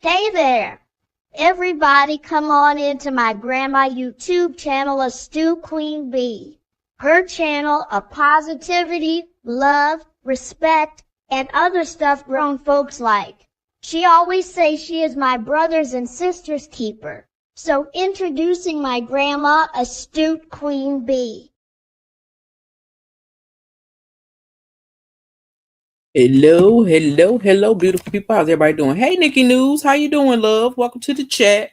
Hey there! Everybody come on into my grandma YouTube channel, Astute Queen Bee. Her channel of positivity, love, respect, and other stuff grown folks like. She always says she is my brothers and sisters keeper. So introducing my grandma, Astute Queen Bee. Hello, beautiful people. How's everybody doing? Hey, Nikki News. How you doing, love? Welcome to the chat.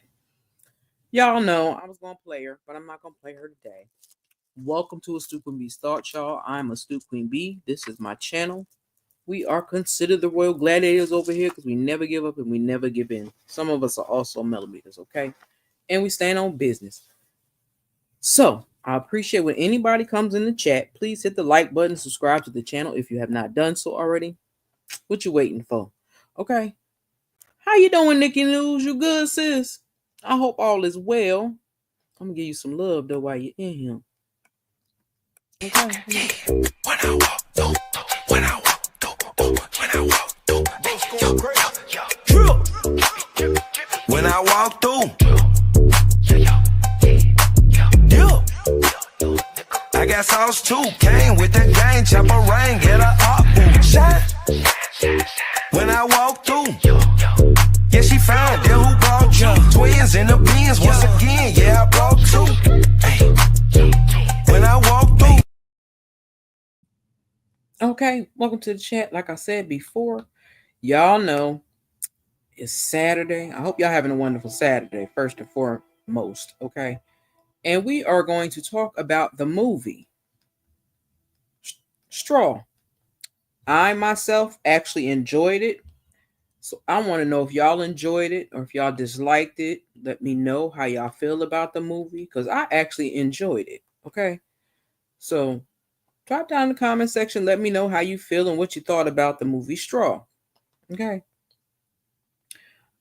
Y'all know I was going to play her, but I'm not going to play her today. Welcome to Astute Queen Bee's Thoughts, y'all. I'm Astute Queen Bee. This is my channel. We are considered the royal gladiators over here because we never give up and we never give in. Some of us are also millimeters, okay? And we stand on business. So, I appreciate when anybody comes in the chat. Please hit the like button, subscribe to the channel if you have not done so already. What you waiting for? Okay. How you doing, Nikki News? You good, sis? I hope all is well. I'm gonna give you some love though while you're in here. Okay. When I walk through, when I walk through, when I walk through, when I walk through, I got sauce too. Came with the gang, chopper rain, get her up, shine. When I walk through, yeah, she found that who brought you. Twins in the beans once again, yeah, I brought two. When I walk through. Okay, welcome to the chat. Like I said before, y'all know it's Saturday. I hope y'all having a wonderful Saturday, first and foremost, okay? And we are going to talk about the movie Straw. I myself actually enjoyed it. So I want to know if y'all enjoyed it or if y'all disliked it. Let me know how y'all feel about the movie because I actually enjoyed it. Okay. So drop down in the comment section. Let me know how you feel and what you thought about the movie Straw. Okay.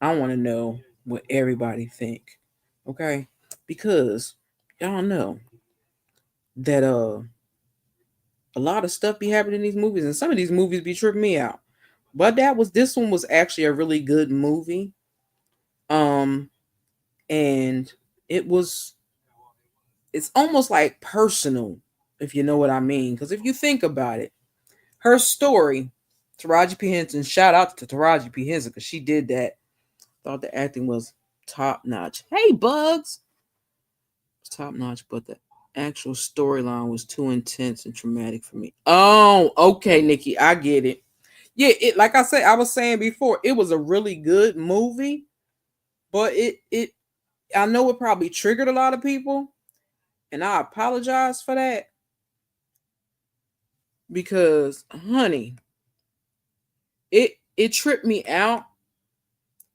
I want to know what everybody think. Okay. Because y'all know that a lot of stuff be happening in these movies and some of these movies be tripping me out. But this one was actually a really good movie. And it's almost like personal, if you know what I mean. Because if you think about it, her story, Taraji P. Henson, shout out to Taraji P. Henson because she did that. Thought the acting was top notch. Hey, Bugs. It's top notch, but the actual storyline was too intense and traumatic for me. Oh, okay, Nikki, I get it. Yeah, it like I was saying before, it was a really good movie, but I know it probably triggered a lot of people, and I apologize for that because, honey, it tripped me out,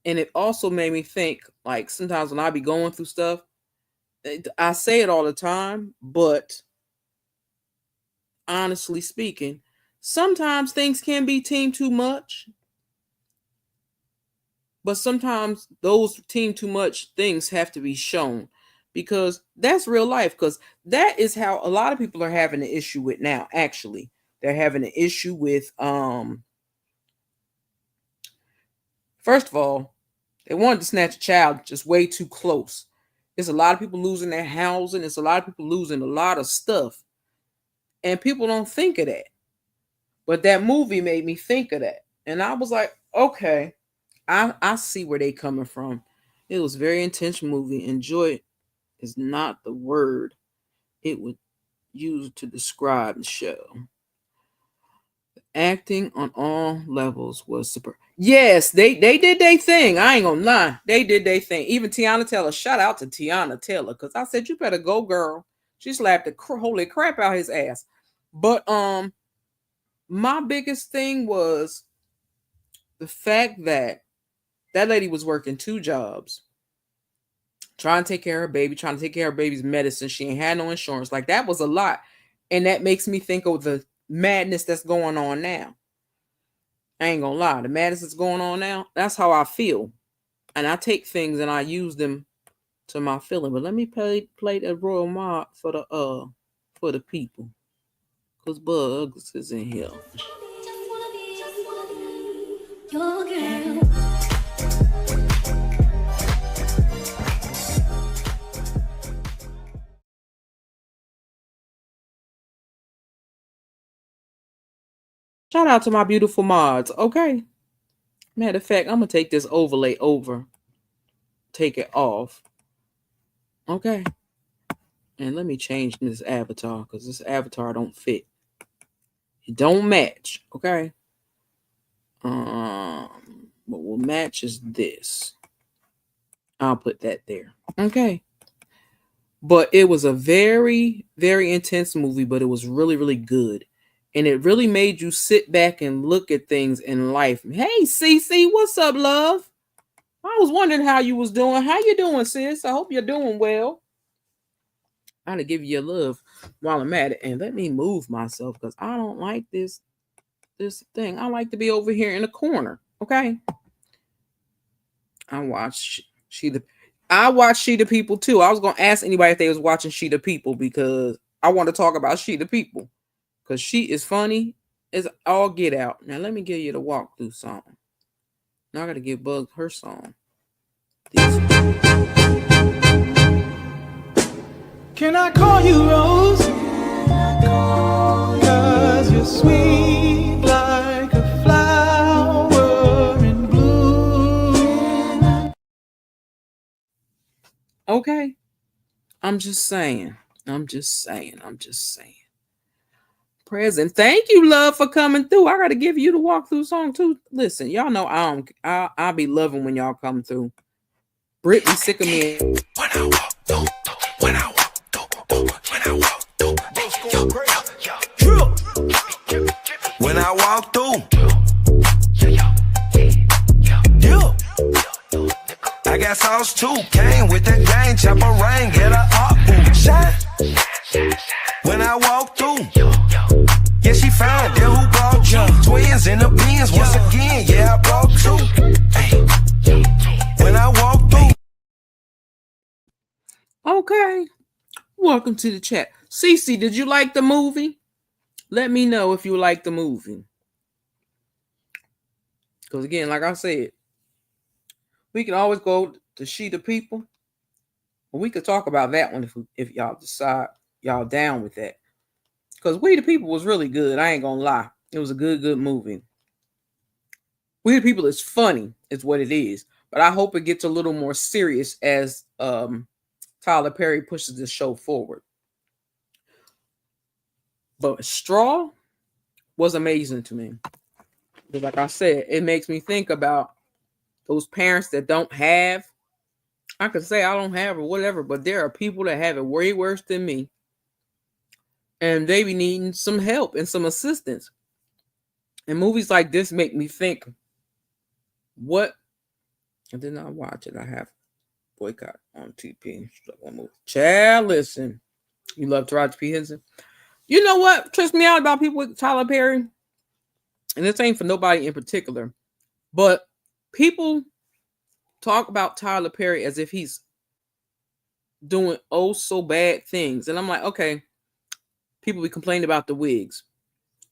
and it also made me think. Like sometimes when I be going through stuff, I say it all the time, but honestly speaking, sometimes things can be team too much. But sometimes those team too much things have to be shown because that's real life. Because that is how a lot of people are having an issue with now. Actually, they're having an issue with first of all, they wanted to snatch a child just way too close. There's a lot of people losing their housing. It's a lot of people losing a lot of stuff. And people don't think of that. But that movie made me think of that. And I was like, okay, I see where they coming from. It was a very intense movie. Enjoy is not the word it would use to describe the show. Acting on all levels was super. Yes, they did their thing. I ain't gonna lie. They did their thing. Even Tiana Taylor. Shout out to Tiana Taylor. Because I said, you better go, girl. She slapped the holy crap out his ass. But my biggest thing was the fact that that lady was working 2 jobs, trying to take care of her baby, trying to take care of her baby's medicine. She ain't had no insurance. Like, that was a lot. And that makes me think of the madness that's going on now. I ain't gonna lie. The madness that's going on now, that's how I feel. And I take things and I use them to my feeling. But let me play the Royal Mod for the people. Because Bugs is in here. Your girl. Shout out to my beautiful mods, okay? Matter of fact, I'm going to take this overlay over. Take it off. Okay? And let me change this avatar because this avatar don't fit. It don't match, okay? What will match is this. I'll put that there. Okay? But it was a very, very intense movie, but it was really, really good. And it really made you sit back and look at things in life. Hey, Cece, what's up, love? I was wondering how you was doing. How you doing, sis? I hope you're doing well. I'm going to give you a love while I'm at it. And let me move myself because I don't like this thing. I like to be over here in the corner, okay? I watch She the People too. I was going to ask anybody if they was watching She the People because I want to talk about She the People. Because she is funny as all get out. Now, let me give you the walkthrough song. Now, I got to give Bugs her song. Can I call you Rose? Cause you're sweet like a flower in bloom. Okay. I'm just saying. Present. Thank you, love, for coming through. I gotta give you the walkthrough song too. Listen, y'all know I'll be loving when y'all come through. Brit be sick of me. When I walk through, when I walk through, when I walk through, when I walk through, I got sauce too. Came with the gang, chopper rain, get a up, shine. When I walk through, yeah, she found that who brought you. Twins in the bins once again, yeah, I brought 2. When I walk through. Okay. Welcome to the chat. Cece, did you like the movie? Let me know if you like the movie. Because again, like I said, we can always go to She the People. But we could talk about that one if y'all decide y'all down with that. Because We the People was really good. I ain't gonna lie. It was a good movie. We the People is funny, is what it is. But I hope it gets a little more serious as Tyler Perry pushes this show forward. But Straw was amazing to me. But like I said, it makes me think about those parents that don't have. I could say I don't have or whatever, but there are people that have it way worse than me. And they be needing some help and some assistance. And movies like this make me think, what? I did not watch it. I have boycott on TP. Chad, listen. You love Taraji P. Henson. You know what trips me out about people with Tyler Perry? And this ain't for nobody in particular. But people talk about Tyler Perry as if he's doing oh so bad things. And I'm like, okay, people be complaining about the wigs.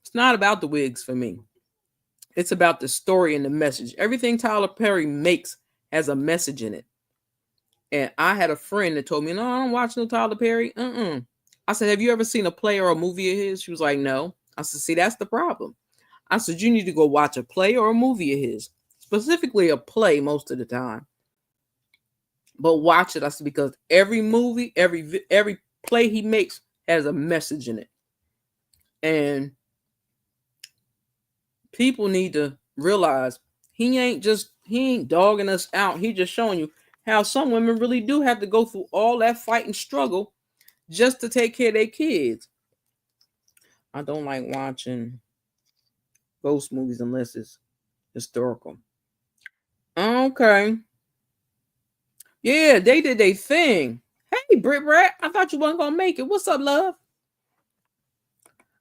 It's not about the wigs for me. It's about the story and the message. Everything Tyler Perry makes has a message in it. And I had a friend that told me, no, I don't watch no Tyler Perry. I said, have you ever seen a play or a movie of his? She was like, no. I said, see, that's the problem. I said, you need to go watch a play or a movie of his. Specifically a play most of the time. But watch it. I said, because every movie, every play he makes has a message in it. And people need to realize he ain't dogging us out. He just showing you how some women really do have to go through all that fight and struggle just to take care of their kids. I don't like watching ghost movies unless it's historical. Okay. Yeah, they did their thing. Hey, Britt Brat, I thought you wasn't gonna make it. What's up, love?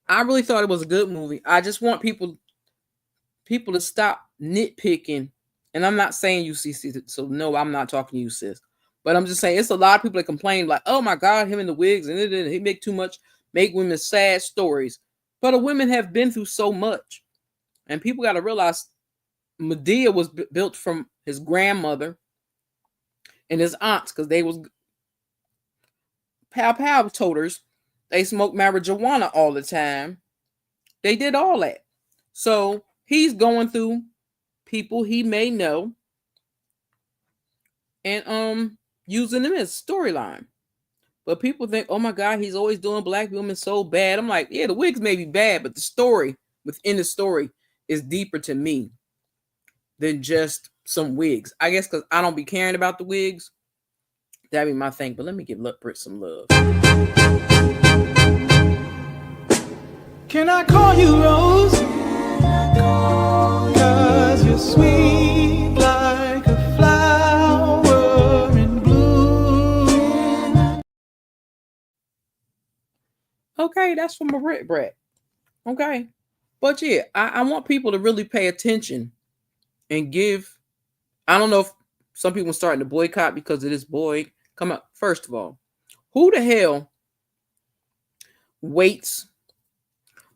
I really thought it was a good movie. I just want people to stop nitpicking. And I'm not saying you, CC, so no, I'm not talking to you, sis. But I'm just saying it's a lot of people that complain like, oh my God, him in the wigs, and he make too much, make women sad stories. But the women have been through so much. And people got to realize Medea was built from his grandmother and his aunts, because they was pow toters. They smoked marijuana all the time. They did all that. So he's going through people he may know and using them as storyline. But people think, oh my God, he's always doing black women so bad. I'm like, yeah, the wigs may be bad, but the story within the story is deeper to me than just some wigs. I guess because I don't be caring about the wigs. That'd be my thing. But let me give Britt some love. Can I call you Rose? 'Cause you're sweet like a flower in bloom. Okay, that's from a Britt Brat. Okay. But yeah, I want people to really pay attention and give. I don't know if some people are starting to boycott because of this boy. Come up. First of all, who the hell waits?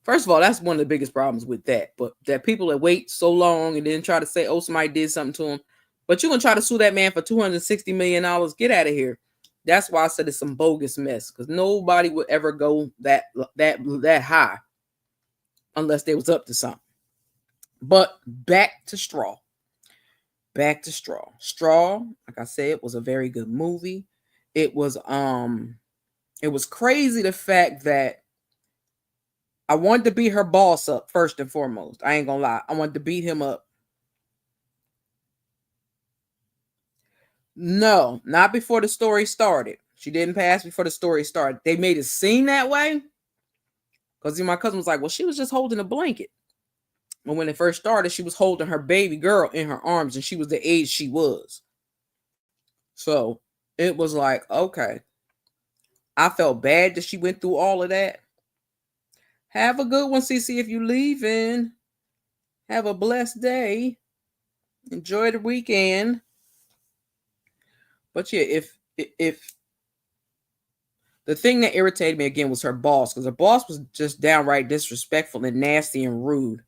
First of all, that's one of the biggest problems with that. But that people that wait so long and then try to say, oh, somebody did something to him. But you're going to try to sue that man for $260 million. Get out of here. That's why I said it's some bogus mess. Because nobody would ever go that high unless they was up to something. But back to Straw. Straw, like I said, was a very good movie. It was crazy the fact that I wanted to beat her boss up first and foremost. I ain't gonna lie. I wanted to beat him up. No, not before the story started. She didn't pass before the story started. They made it seem that way. Because my cousin was like, well, she was just holding a blanket. And when it first started, she was holding her baby girl in her arms, and she was the age she was. So it was like, okay. I felt bad that she went through all of that. Have a good one, CC, if you're leaving. Have a blessed day. Enjoy the weekend. But yeah, if the thing that irritated me again was her boss, because her boss was just downright disrespectful and nasty and rude.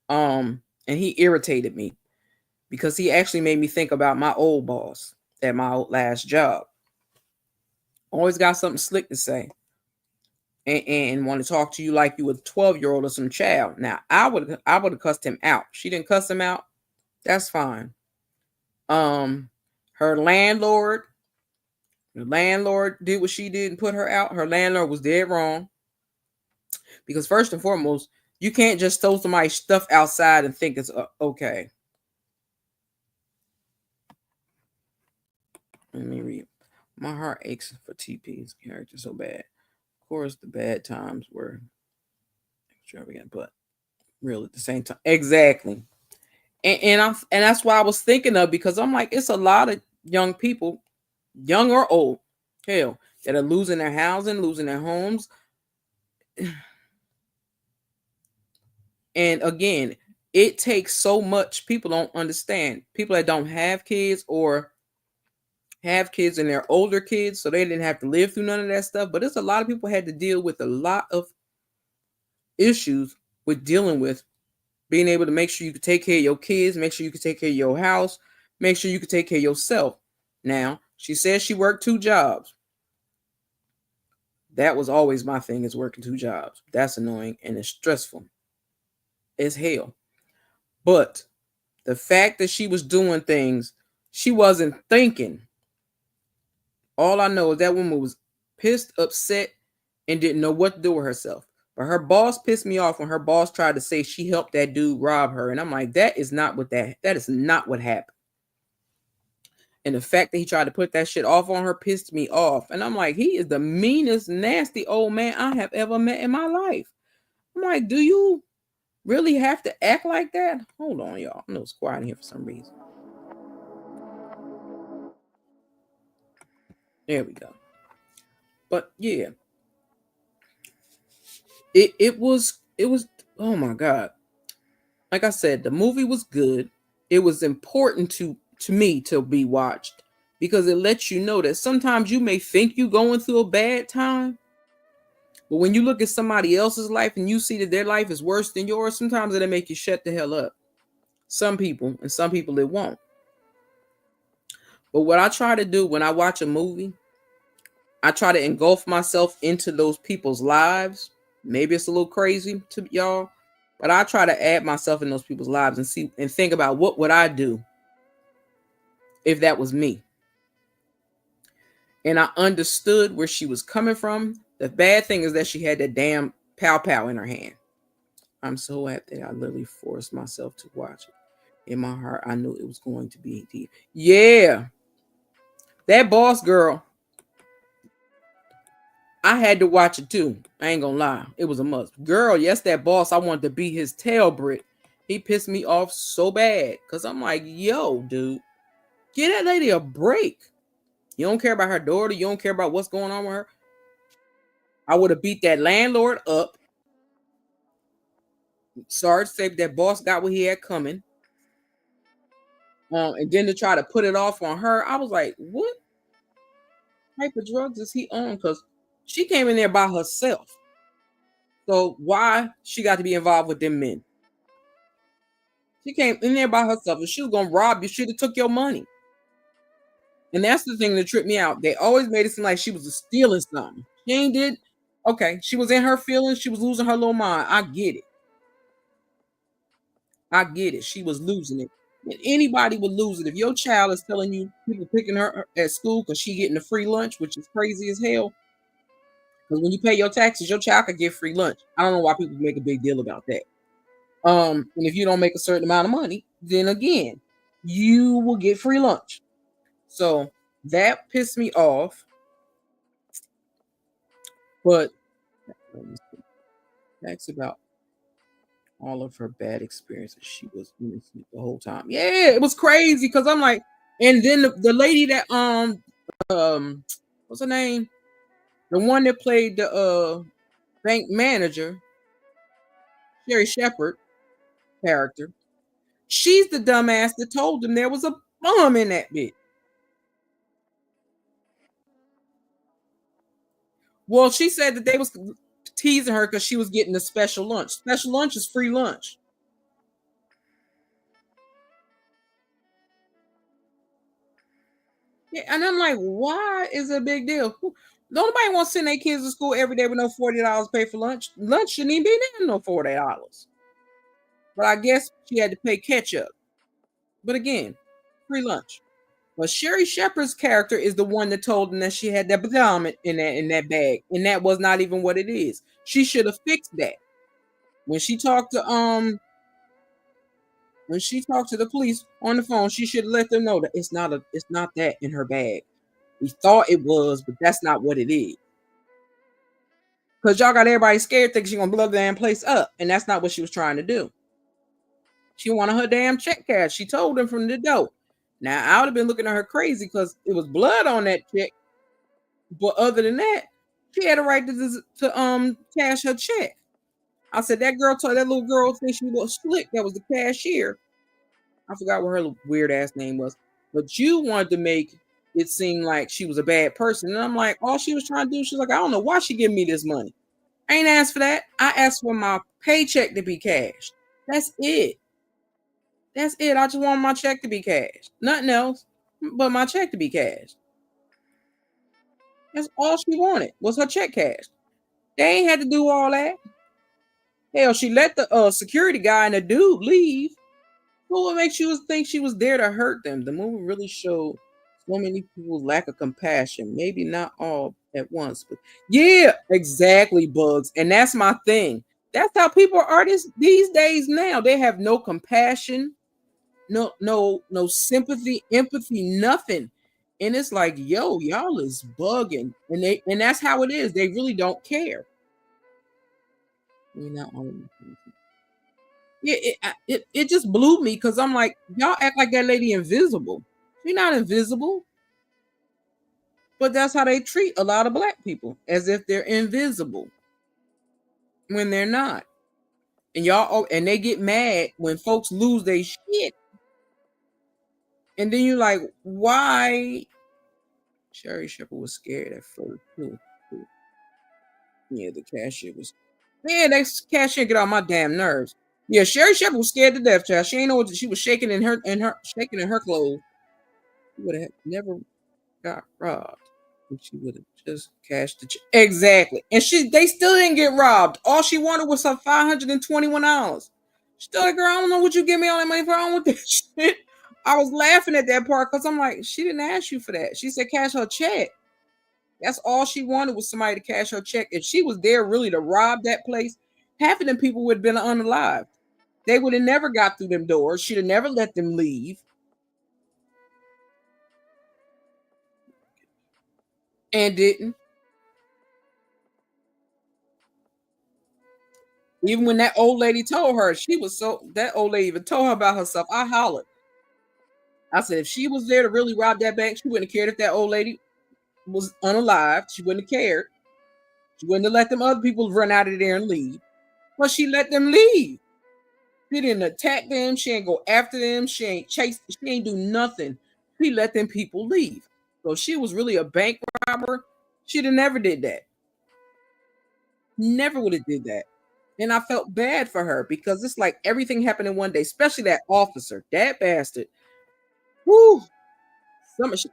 And he irritated me because he actually made me think about my old boss at my last job. Always got something slick to say. And want to talk to you like you a 12-year-old or some child. Now, I would have cussed him out. She didn't cuss him out. That's fine. Her landlord, the landlord did what she did and put her out. Her landlord was dead wrong. Because first and foremost, you can't just throw somebody's stuff outside and think it's okay. Let me read. My heart aches for TP's character so bad. Of course, the bad times were extravagant, but real at the same time. Exactly. And that's why I was thinking of, because I'm like, it's a lot of young people, young or old, hell, that are losing their housing, losing their homes. And again, it takes so much. People don't understand. People that don't have kids or have kids and they're older kids, so they didn't have to live through none of that stuff. But it's a lot of people had to deal with a lot of issues with dealing with being able to make sure you could take care of your kids, make sure you could take care of your house, make sure you could take care of yourself. Now, she says she worked 2 jobs. That was always my thing, is working 2 jobs. That's annoying and it's stressful as hell. But the fact that she was doing things, she wasn't thinking. All I know is that woman was pissed, upset, and didn't know what to do with herself. But her boss pissed me off when her boss tried to say she helped that dude rob her. And I'm like, that is not what happened. And the fact that he tried to put that shit off on her pissed me off. And I'm like, he is the meanest, nasty old man I have ever met in my life. I'm like, do you really have to act like that? Hold on, y'all. I know it's quiet in here for some reason. There we go. But yeah. It was oh my God. Like I said, the movie was good. It was important to me to be watched because it lets you know that sometimes you may think you're going through a bad time, but when you look at somebody else's life and you see that their life is worse than yours, sometimes it'll make you shut the hell up. Some people, and some people it won't. But what I try to do when I watch a movie, I try to engulf myself into those people's lives. Maybe it's a little crazy to y'all, but I try to add myself in those people's lives and see and think about what would I do if that was me. And I understood where she was coming from. The bad thing is that she had that damn pow pow in her hand. I'm so happy that I literally forced myself to watch it. In my heart, I knew it was going to be deep. Yeah. That boss girl, I had to watch it too. I ain't gonna lie. It was a must. Girl, yes, that boss, I wanted to be his tail brick. He pissed me off so bad. Because I'm like, yo, dude, get that lady a break. You don't care about her daughter. You don't care about what's going on with her. I would have beat that landlord up. Sorry to say that boss got what he had coming. And then to try to put it off on her, I was like, what type of drugs is he on? Because she came in there by herself. So why she got to be involved with them men? She came in there by herself. If she was gonna rob you, should have took your money. And that's the thing that tripped me out. They always made it seem like she was stealing something. She ain't did. Okay, she was in her feelings. She was losing her little mind. I get it. I get it. She was losing it. And anybody would lose it. If your child is telling you people picking her at school because she getting a free lunch, which is crazy as hell. Because when you pay your taxes, your child could get free lunch. I don't know why people make a big deal about that. And if you don't make a certain amount of money, then again, you will get free lunch. So that pissed me off. But that's about all of her bad experiences. She was innocent the whole time. Yeah, it was crazy because I'm like, and then the lady that what's her name? The one that played the bank manager, Sherry Shepherd character. She's the dumbass that told them there was a bomb in that bitch. Well, she said that they was teasing her because she was getting a special lunch. Special lunch is free lunch. Yeah, and I'm like, why is it a big deal? Nobody wants to send their kids to school every day with no $40 pay for lunch. Lunch shouldn't even be there, no $40. But I guess she had to pay catch up. But again, free lunch. But Sherry Shepherd's character is the one that told them that she had that bomb in that bag, and that was not even what it is. She should have fixed that. When she talked to the police on the phone, she should let them know that it's not that in her bag. We thought it was, but that's not what it is. Because y'all got everybody scared thinking she's gonna blow the damn place up, and that's not what she was trying to do. She wanted her damn check cash. She told them from the door. Now I would have been looking at her crazy because it was blood on that check. But other than that, she had a right to cash her check. I said, that girl told that little girl think she was slick. That was the cashier. I forgot what her weird ass name was. But you wanted to make it seem like she was a bad person. And I'm like, all she was trying to do, she's like, I don't know why she giving me this money. I ain't asked for that. I asked for my paycheck to be cashed. That's it. That's it. I just want my check to be cashed. Nothing else but my check to be cashed. That's all she wanted was her check cashed. They ain't had to do all that. Hell, she let the security guy and the dude leave. Well, what makes you think she was there to hurt them? The movie really showed so many people's lack of compassion. Maybe not all at once, but yeah, exactly, Bugs. And that's my thing. That's how people are these days now. They have no compassion, no sympathy, empathy, nothing. And it's like, yo, y'all is bugging. And that's how it is. They really don't care. We're not all yeah, it just blew me because I'm like, y'all act like that lady invisible. She's not invisible, but that's how they treat a lot of black people, as if they're invisible when they're not. And and they get mad when folks lose their shit. And then you're like, why? Sherry Shepherd was scared at first too. Yeah, the cashier was. Yeah, that cashier get on my damn nerves. Yeah, Sherry Shepherd was scared to death, child. She ain't know what she was shaking in her clothes. She would have never got robbed if she would have just cashed the check. Exactly. And they still didn't get robbed. All she wanted was some $521. Still like, girl, I don't know what you give me all that money for. I don't want that shit. I was laughing at that part because I'm like, she didn't ask you for that. She said cash her check. That's all she wanted was somebody to cash her check. If she was there really to rob that place, half of them people would have been unalived. They would have never got through them doors. She'd have never let them leave. And didn't. Even when that old lady told her, that old lady even told her about herself. I hollered. I said, if she was there to really rob that bank, she wouldn't have cared if that old lady was unalived. She wouldn't have cared. She wouldn't have let them other people run out of there and leave. But she let them leave. She didn't attack them. She ain't go after them. She ain't chase. She ain't do nothing. She let them people leave. So if she was really a bank robber, she'd have never did that. Never would have did that. And I felt bad for her because it's like everything happened in one day, especially that officer, that bastard. Whoo!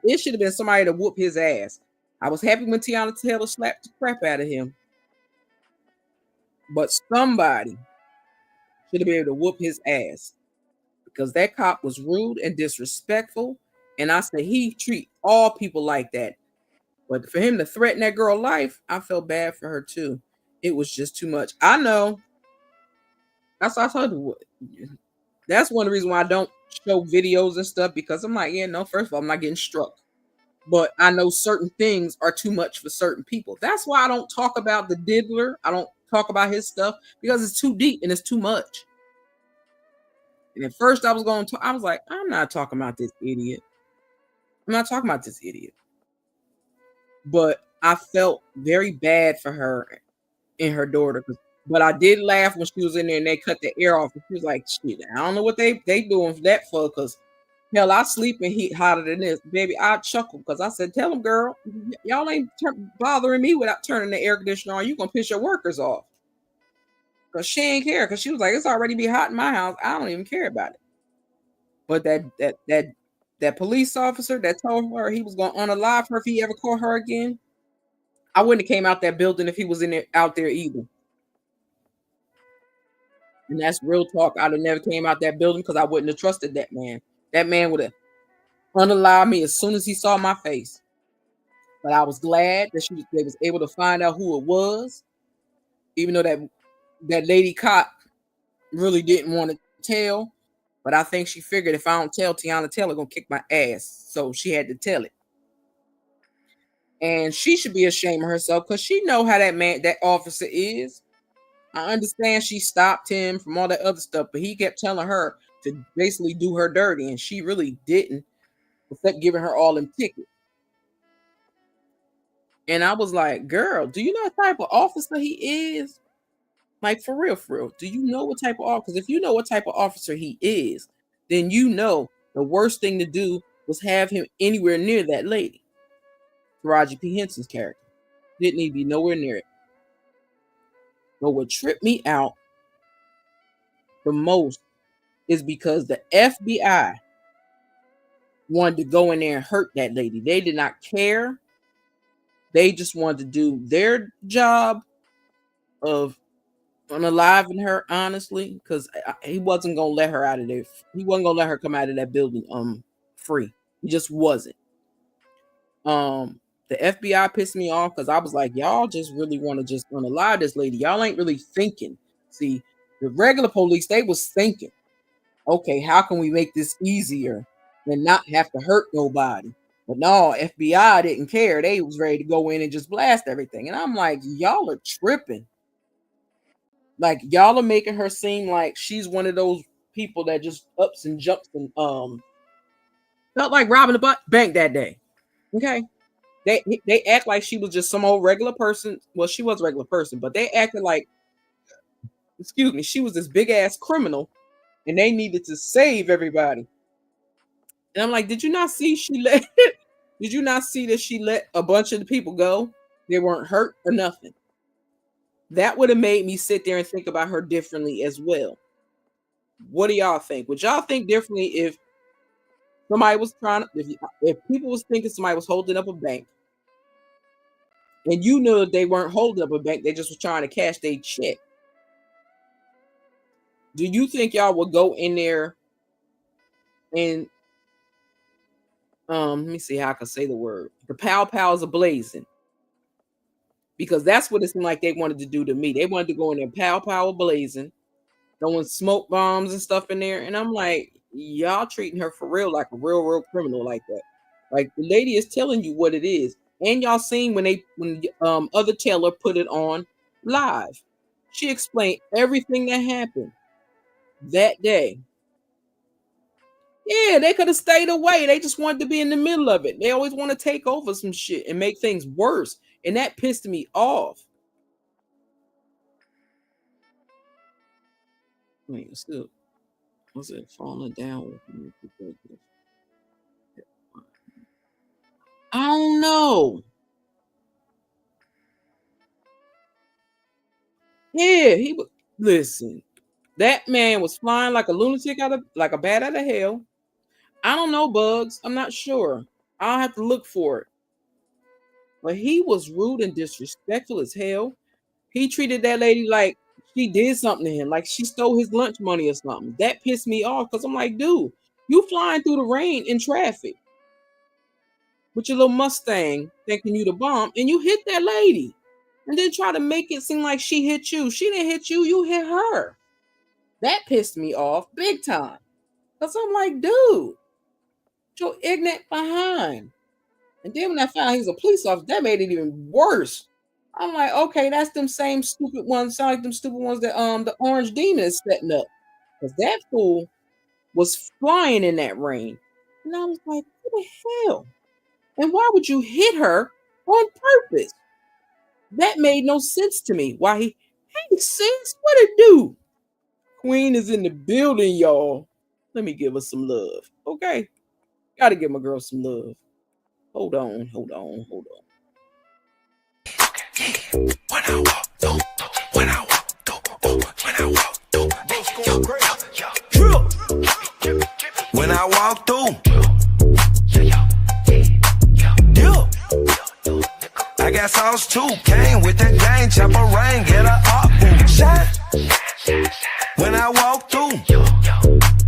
It should have been somebody to whoop his ass. I was happy when Tiana Taylor slapped the crap out of him. But somebody should have been able to whoop his ass because that cop was rude and disrespectful. And I said he treat all people like that. But for him to threaten that girl's life, I felt bad for her too. It was just too much. I know. That's what I told you. That's one of the reasons why I don't show videos and stuff because I'm like, yeah, no, first of all, I'm not getting struck. But I know certain things are too much for certain people. That's why I don't talk about the diddler. I don't talk about his stuff because it's too deep and it's too much. And at first I was like, I'm not talking about this idiot. I'm not talking about this idiot. But I felt very bad for her and her daughter. But I did laugh when she was in there and they cut the air off. And she was like, shit, I don't know what they doing that for because hell, I sleep in heat hotter than this. Baby, I chuckle because I said, tell them, girl, y'all ain't bothering me without turning the air conditioner on. You going to piss your workers off. Because she ain't care. Because she was like, it's already be hot in my house. I don't even care about it. But that police officer that told her he was going to unalive her if he ever caught her again, I wouldn't have came out that building if he was out there either. And that's real talk. I'd have never came out that building because I wouldn't have trusted that man. That man would have unalived me as soon as he saw my face. But I was glad that they was able to find out who it was, even though that lady cop really didn't want to tell. But I think she figured if I don't tell, Tiana Taylor gonna kick my ass. So she had to tell it. And she should be ashamed of herself because she know how that officer is. I understand she stopped him from all that other stuff, but he kept telling her to basically do her dirty, and she really didn't, except giving her all them tickets. And I was like, girl, do you know what type of officer he is? Like, for real, for real. Do you know what type of officer? Because if you know what type of officer he is, then you know the worst thing to do was have him anywhere near that lady. Taraji P. Henson's character. Didn't need to be nowhere near it. But what tripped me out the most is because the FBI wanted to go in there and hurt that lady. They did not care. They just wanted to do their job of unaliving her, honestly, because he wasn't gonna let her out of there. He wasn't gonna let her come out of that building free. He just wasn't. The FBI pissed me off because I was like, y'all just really want to just unalive this lady. Y'all ain't really thinking. See, the regular police, they was thinking, okay, how can we make this easier and not have to hurt nobody? But no, FBI didn't care. They was ready to go in and just blast everything. And I'm like, y'all are tripping. Like, y'all are making her seem like she's one of those people that just ups and jumps and felt like robbing a bank that day. Okay. They act like she was just some old regular person. Well, she was a regular person, but they acted like, excuse me, she was this big ass criminal and they needed to save everybody. And I'm like, did you not see did you not see that she let a bunch of the people go? They weren't hurt or nothing. That would have made me sit there and think about her differently as well. What do y'all think? Would y'all think differently if somebody was if people was thinking somebody was holding up a bank and you knew that they weren't holding up a bank, they just was trying to cash their check? Do you think y'all would go in there and let me see how I can say the word. The pows are blazing. Because that's what it seemed like they wanted to do to me. They wanted to go in there pow blazing, throwing smoke bombs and stuff in there. And I'm like, y'all treating her for real like a real criminal like that. Like, the lady is telling you what it is. And y'all seen when other Taylor put it on live. She explained everything that happened that day. Yeah, they could have stayed away. They just wanted to be in the middle of it. They always want to take over some shit and make things worse. And that pissed me off. Wait, still, was it falling down? I don't know. Yeah, he was. Listen, that man was flying like a lunatic like a bat out of hell. I don't know, Bugs. I'm not sure. I'll have to look for it. But he was rude and disrespectful as hell. He treated that lady like she did something to him, like she stole his lunch money or something. That pissed me off because I'm like, dude, you flying through the rain in traffic with your little Mustang thinking you the bomb, and you hit that lady. And then try to make it seem like she hit you. She didn't hit you, you hit her. That pissed me off big time. Because I'm like, dude, your ignorant behind. And then when I found out he was a police officer, that made it even worse. I'm like, okay, that's them same stupid ones, sound like them stupid ones that the Orange Demon is setting up. Because that fool was flying in that rain. And I was like, what the hell? And why would you hit her on purpose? That made no sense to me. Why hey sis, what it do? Queen is in the building, y'all. Let me give her some love. Okay. Gotta give my girl some love. Hold on. When I walk through, when I walk through, when I walk through, when I walk through, I got sauce too. Came with the gang, chopper rain, get her up, shine. When I walk through,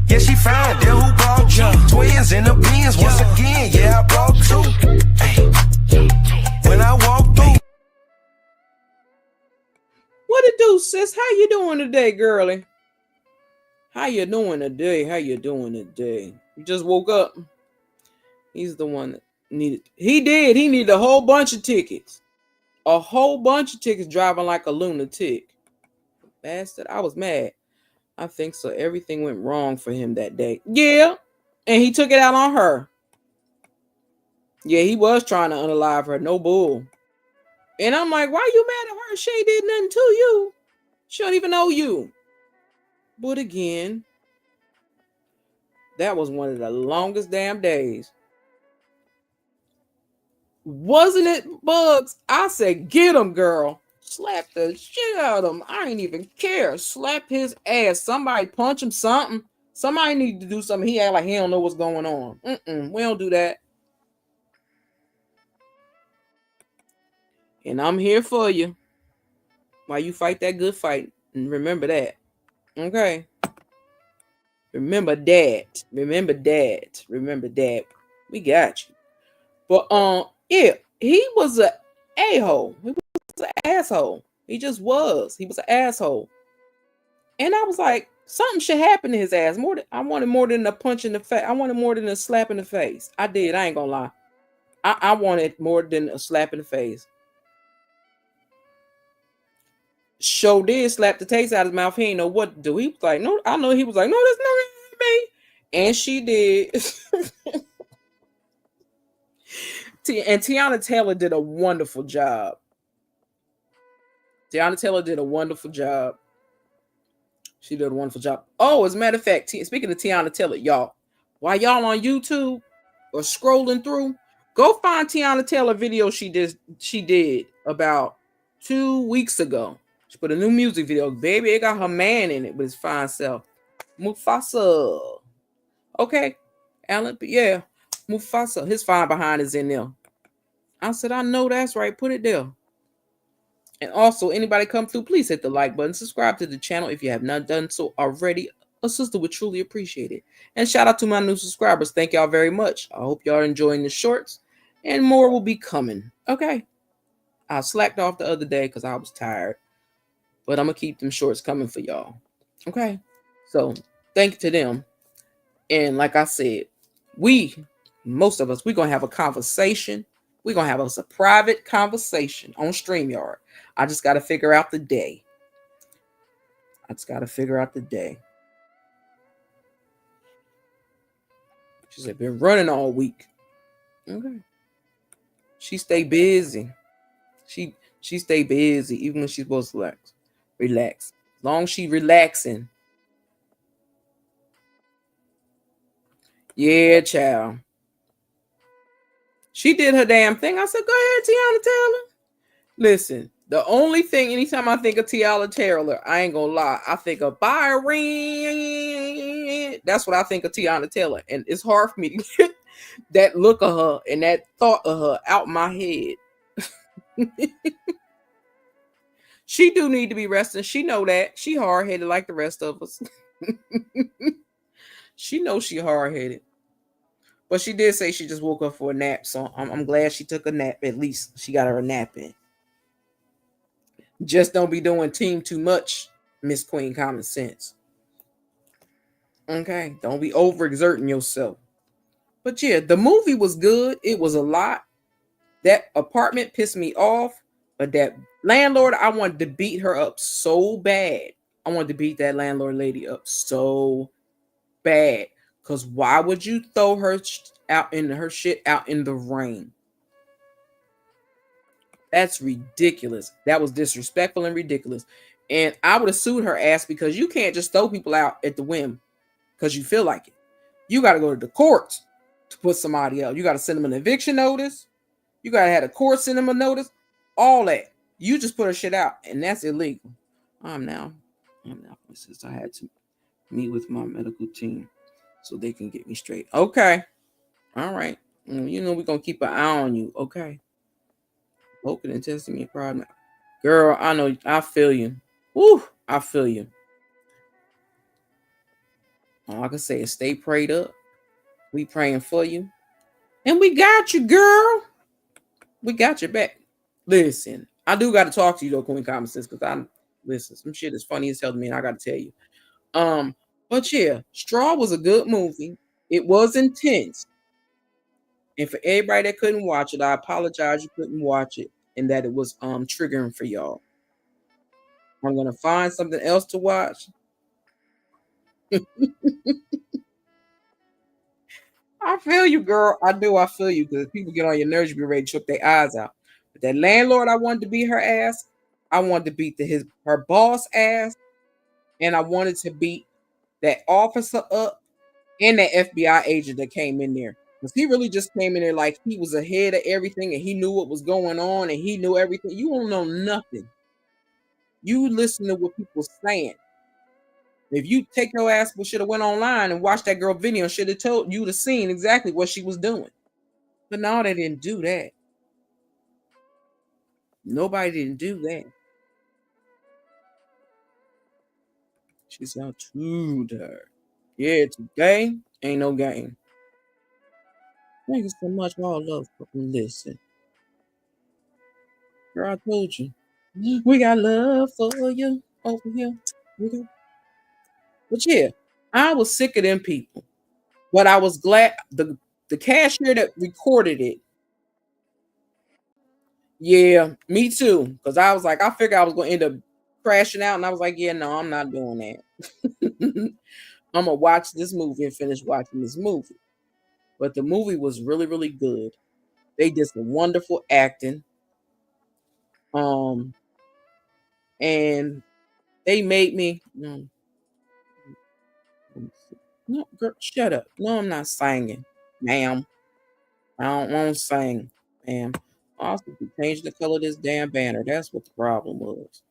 yeah, she found there who brought you. Twins in the beans once again, yeah, I brought two. When I walk through. What it do, sis? How you doing today, girlie? How you doing today? You just woke up. He's the one that needed. He needed a whole bunch of tickets. Driving like a lunatic. Bastard. I was mad. I think so. Everything went wrong for him that day. Yeah. And he took it out on her. Yeah, he was trying to unalive her. No bull. And I'm like, why you mad at her? She did nothing to you. She don't even know you. But again, that was one of the longest damn days. Wasn't it, Bugs? I said, get him, girl. Slap the shit out of him. I ain't even care. Slap his ass. Somebody punch him, something. Somebody need to do something. He act like he don't know what's going on. We don't do that. And I'm here for you while you fight that good fight. And remember that. Okay. Remember that. Remember that. Remember that. We got you. But yeah, he was an a-hole. He was an asshole. He just was. He was an asshole. And I was like, something should happen to his ass. I wanted more than a punch in the face. I wanted more than a slap in the face. I did. I ain't gonna lie. I wanted more than a slap in the face. Show did slap the taste out of his mouth. He ain't know what to do. He was like, no, I know he was like, no, that's not me. And she did. And Tiana Taylor did a wonderful job. Tiana Taylor did a wonderful job. She did a wonderful job. Oh, as a matter of fact, speaking of Tiana Taylor, y'all, while y'all on YouTube or scrolling through, go find Tiana Taylor video she did about 2 weeks ago. She put a new music video. Baby, it got her man in it with his fine self. Mufasa. Okay. Alan, yeah. Mufasa. His fine behind is in there. I said, I know that's right. Put it there. And also, anybody come through, please hit the like button. Subscribe to the channel if you have not done so already. A sister would truly appreciate it. And shout out to my new subscribers. Thank y'all very much. I hope y'all are enjoying the shorts. And more will be coming. Okay. I slacked off the other day because I was tired. But I'm going to keep them shorts coming for y'all. Okay. So, thank you to them. And like I said, most of us, we're going to have a conversation. We're going to have a private conversation on StreamYard. I just got to figure out the day. She said, been running all week. Okay. She stay busy. She stay busy even when she's supposed to relax. As long as she relaxing. Yeah, child. She did her damn thing. I said, go ahead, Tiana Taylor. Listen, the only thing, anytime I think of Tiana Taylor, I ain't gonna lie, I think of Byron. That's what I think of Tiana Taylor. And it's hard for me to get that look of her and that thought of her out my head. She do need to be resting. She know that. She hard-headed like the rest of us. She knows she hard-headed. But she did say she just woke up for a nap. So I'm glad she took a nap. At least she got her a nap in. Just don't be doing team too much, Miss Queen Common Sense. Okay? Don't be overexerting yourself. But yeah, the movie was good. It was a lot. That apartment pissed me off. But that landlord, I wanted to beat her up so bad. I wanted to beat that landlord lady up so bad. Because why would you throw her shit out in the rain? That's ridiculous. That was disrespectful and ridiculous. And I would have sued her ass because you can't just throw people out at the whim because you feel like it. You got to go to the courts to put somebody out. You got to send them an eviction notice. You got to have the court send them a notice. All that. You just put her shit out, and that's illegal. I'm now, since I had to meet with my medical team so they can get me straight. Okay. All right. You know we're going to keep an eye on you. Okay. Poking and testing me problem. Girl, I know. I feel you. Woo. I feel you. All I can say is stay prayed up. We praying for you. And we got you, girl. We got your back. Listen, I do got to talk to you, though, Queen Common Sense, because listen, some shit is funny as hell to me, and I got to tell you. But yeah, Straw was a good movie. It was intense. And for everybody that couldn't watch it, I apologize you couldn't watch it and that it was triggering for y'all. I'm gonna find something else to watch. I feel you, girl. I do. I feel you because people get on your nerves, you be ready to choke their eyes out. But that landlord, I wanted to beat her ass. I wanted to beat her boss ass, and I wanted to beat that officer up and that FBI agent that came in there. Because he really just came in there like he was ahead of everything and he knew what was going on and he knew everything. You don't know nothing. You listen to what people saying. If you take your ass, we should have went online and watched that girl video, should have told you the scene exactly what she was doing. But no, they didn't do that. Nobody didn't do that. She said, Tudor. Yeah, today ain't no game. Thank you so much for all love for listen. Girl, I told you. We got love for you over here. Okay. But yeah, I was sick of them people. But I was glad the cashier that recorded it. Yeah, me too. Because I was like, I figured I was gonna end up crashing out, and I was like, yeah, no, I'm not doing that. I'm gonna watch this movie and finish watching this movie. But the movie was really, really good. They did some wonderful acting. And they made me no, girl, shut up. No, I'm not singing, ma'am. I don't want to sing, ma'am. Also, we changed the color of this damn banner. That's what the problem was.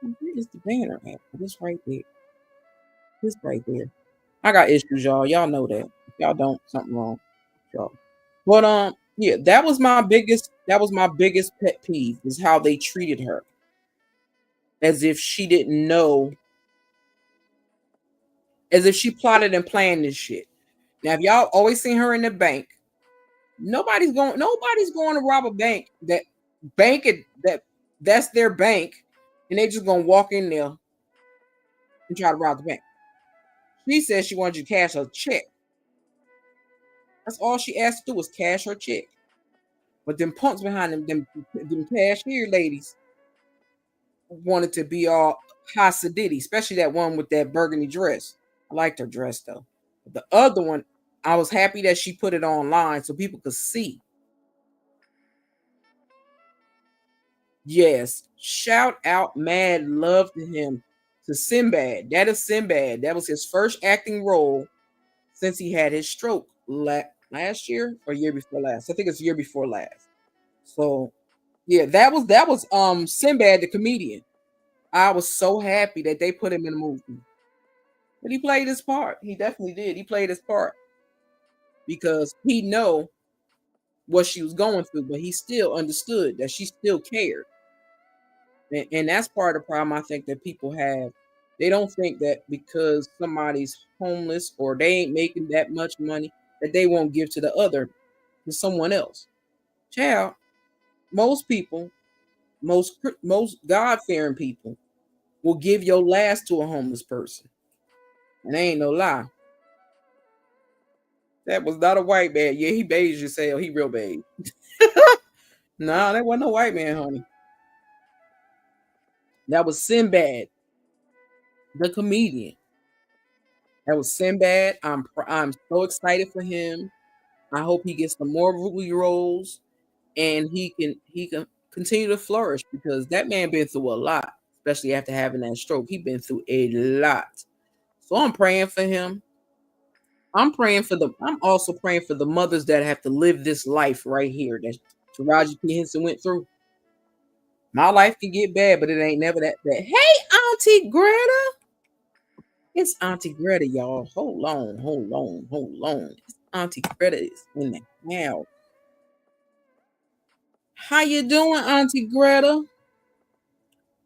Where is the banner at? This right there. This right there. I got issues, y'all. Y'all know that. If y'all don't, something wrong, y'all. But yeah, that was my biggest. That was my biggest pet peeve is how they treated her, as if she didn't know, as if she plotted and planned this shit. Now, if y'all always seen her in the bank, nobody's going to rob a bank that's their bank, and they just gonna walk in there and try to rob the bank. She said she wanted you to cash her check. That's all she asked to do was cash her check. But them punks behind them cashier ladies wanted to be all high sedity, especially that one with that burgundy dress. I liked her dress though. But the other one, I was happy that she put it online so people could see. Yes, shout out mad love to him, to Sinbad. That is Sinbad. That was his first acting role since he had his stroke last year or year before last. I think it's year before last. So yeah, that was Sinbad the comedian. I was so happy that they put him in the movie. But he played his part. He definitely did. He played his part because he know what she was going through, but he still understood that she still cared. And that's part of the problem I think that people have. They don't think that because somebody's homeless or they ain't making that much money that they won't give to someone else. Child, most people, most God fearing people will give your last to a homeless person, and they ain't no lie. That was not a white man. Yeah, he beige as hell. He real beige. Nah, that wasn't a white man, honey. That was Sinbad, the comedian. That was Sinbad. I'm so excited for him. I hope he gets some more movie roles and he can continue to flourish because that man been through a lot, especially after having that stroke. He been through a lot. So I'm praying for him. I'm also praying for the mothers that have to live this life right here that Taraji P. Henson went through. My life can get bad, but it ain't never that bad. Hey, Auntie Greta. It's Auntie Greta, y'all. Hold on, hold on, hold on. Auntie Greta is in the house. How you doing, Auntie Greta?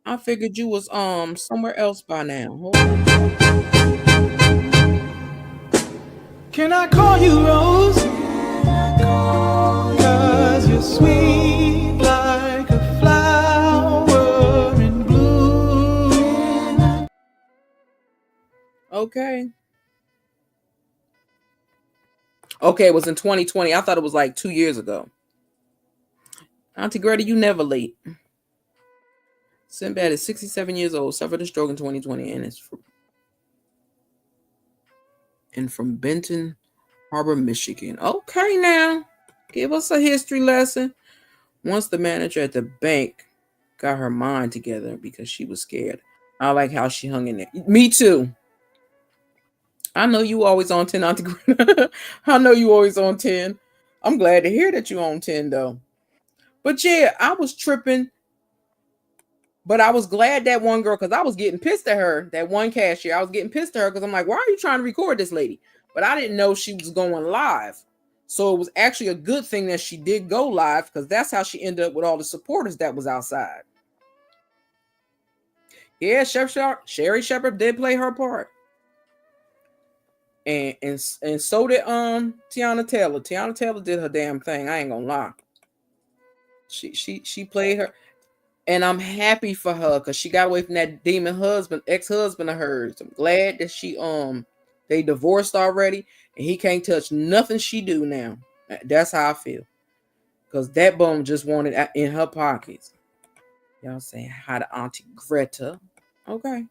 I figured you was somewhere else by now. Hold on. Can I call you Rose? 'Cause you're sweet like a flower in bloom. Okay. Okay, it was in 2020. I thought it was like 2 years ago. Auntie Greta, you never late. Sinbad is 67 years old, suffered a stroke in 2020, and from Benton Harbor, Michigan. Okay, now give us a history lesson. Once the manager at the bank got her mind together because she was scared. I like how she hung in there. Me too. I know you always on 10, Auntie Greta. I know you always on 10. I'm glad to hear that you on 10 though. But yeah, I was tripping. But I was glad that one girl, because I was getting pissed at her, that one cashier. I was getting pissed at her because I'm like, why are you trying to record this lady? But I didn't know she was going live. So it was actually a good thing that she did go live, because that's how she ended up with all the supporters that was outside. Yeah, Sherry Shepherd did play her part. And so did Tiana Taylor. Tiana Taylor did her damn thing. I ain't gonna lie. She played her. And I'm happy for her because she got away from that demon husband, ex-husband of hers. I'm glad that they divorced already and he can't touch nothing she do now. That's how I feel. Because that bum just wanted in her pockets. Y'all saying hi to Auntie Greta. Okay.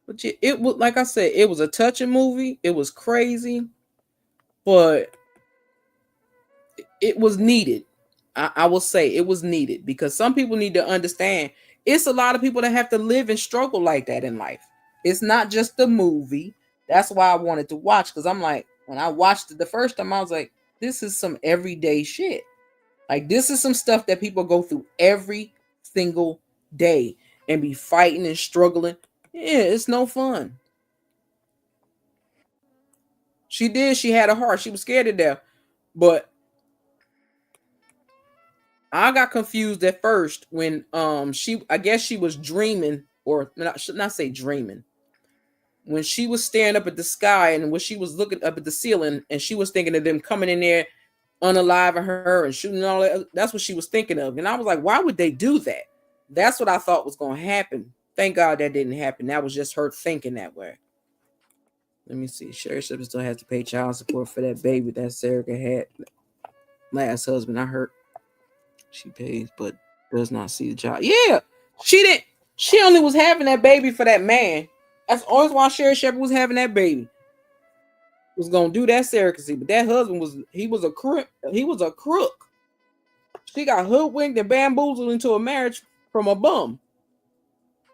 But it was, like I said, it was a touching movie. It was crazy. But it was needed. I will say it was needed because some people need to understand it's a lot of people that have to live and struggle like that in life. It's not just the movie. That's why I wanted to watch, because I'm like, when I watched it the first time, I was like, this is some everyday shit. Like, this is some stuff that people go through every single day and be fighting and struggling. Yeah, it's no fun. She did. She had a heart. She was scared to death. But I got confused at first when I guess she was dreaming, or should not say dreaming. When she was staring up at the sky and when she was looking up at the ceiling and she was thinking of them coming in there unaliving her and shooting all that. That's what she was thinking of. And I was like, why would they do that? That's what I thought was going to happen. Thank God that didn't happen. That was just her thinking that way. Let me see. Sherry Shepard still has to pay child support for that baby that Sarah had last husband. I heard she pays, but does not see the child. Yeah, she didn't. She only was having that baby for that man. That's always why Sherry Shepard was having that baby. Was gonna do that surrogacy, but that husband was a crook. He was a crook. She got hoodwinked and bamboozled into a marriage from a bum.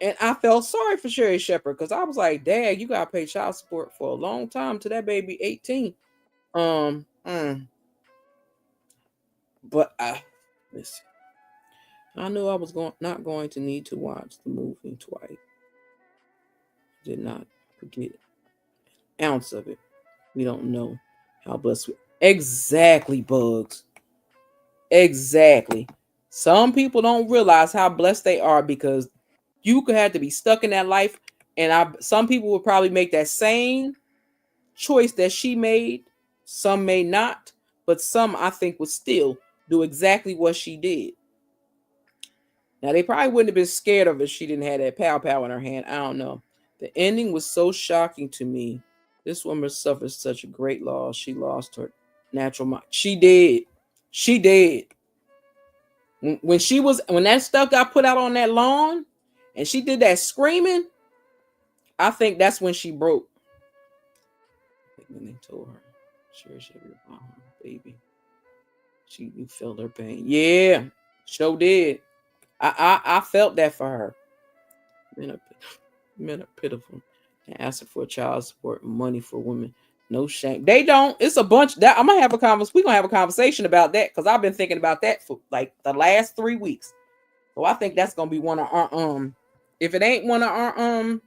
And I felt sorry for Sherry Shepard because I was like, Dad, you gotta pay child support for a long time to that baby 18. But listen, I knew I was not going to need to watch the movie twice. Did not forget an ounce of it. We don't know how blessed exactly, Bugs. Exactly. Some people don't realize how blessed they are because you could have to be stuck in that life. And some people would probably make that same choice that she made. Some may not, but some I think would still do exactly what she did. Now they probably wouldn't have been scared of it if she didn't have that pow in her hand. I don't know. The ending was so shocking to me. This woman suffered such a great loss. She lost her natural mind. She did. She did. When that stuff got put out on that lawn and she did that screaming, I think that's when she broke. When they told her, she baby. She felt her pain. Yeah, sure did. I felt that for her. Men are pitiful. And asking for child support money for women. No shame. They don't. It's a bunch that I'm gonna have a conversation. We're gonna have a conversation about that because I've been thinking about that for like the last 3 weeks. So I think that's gonna be one of our if it ain't one of our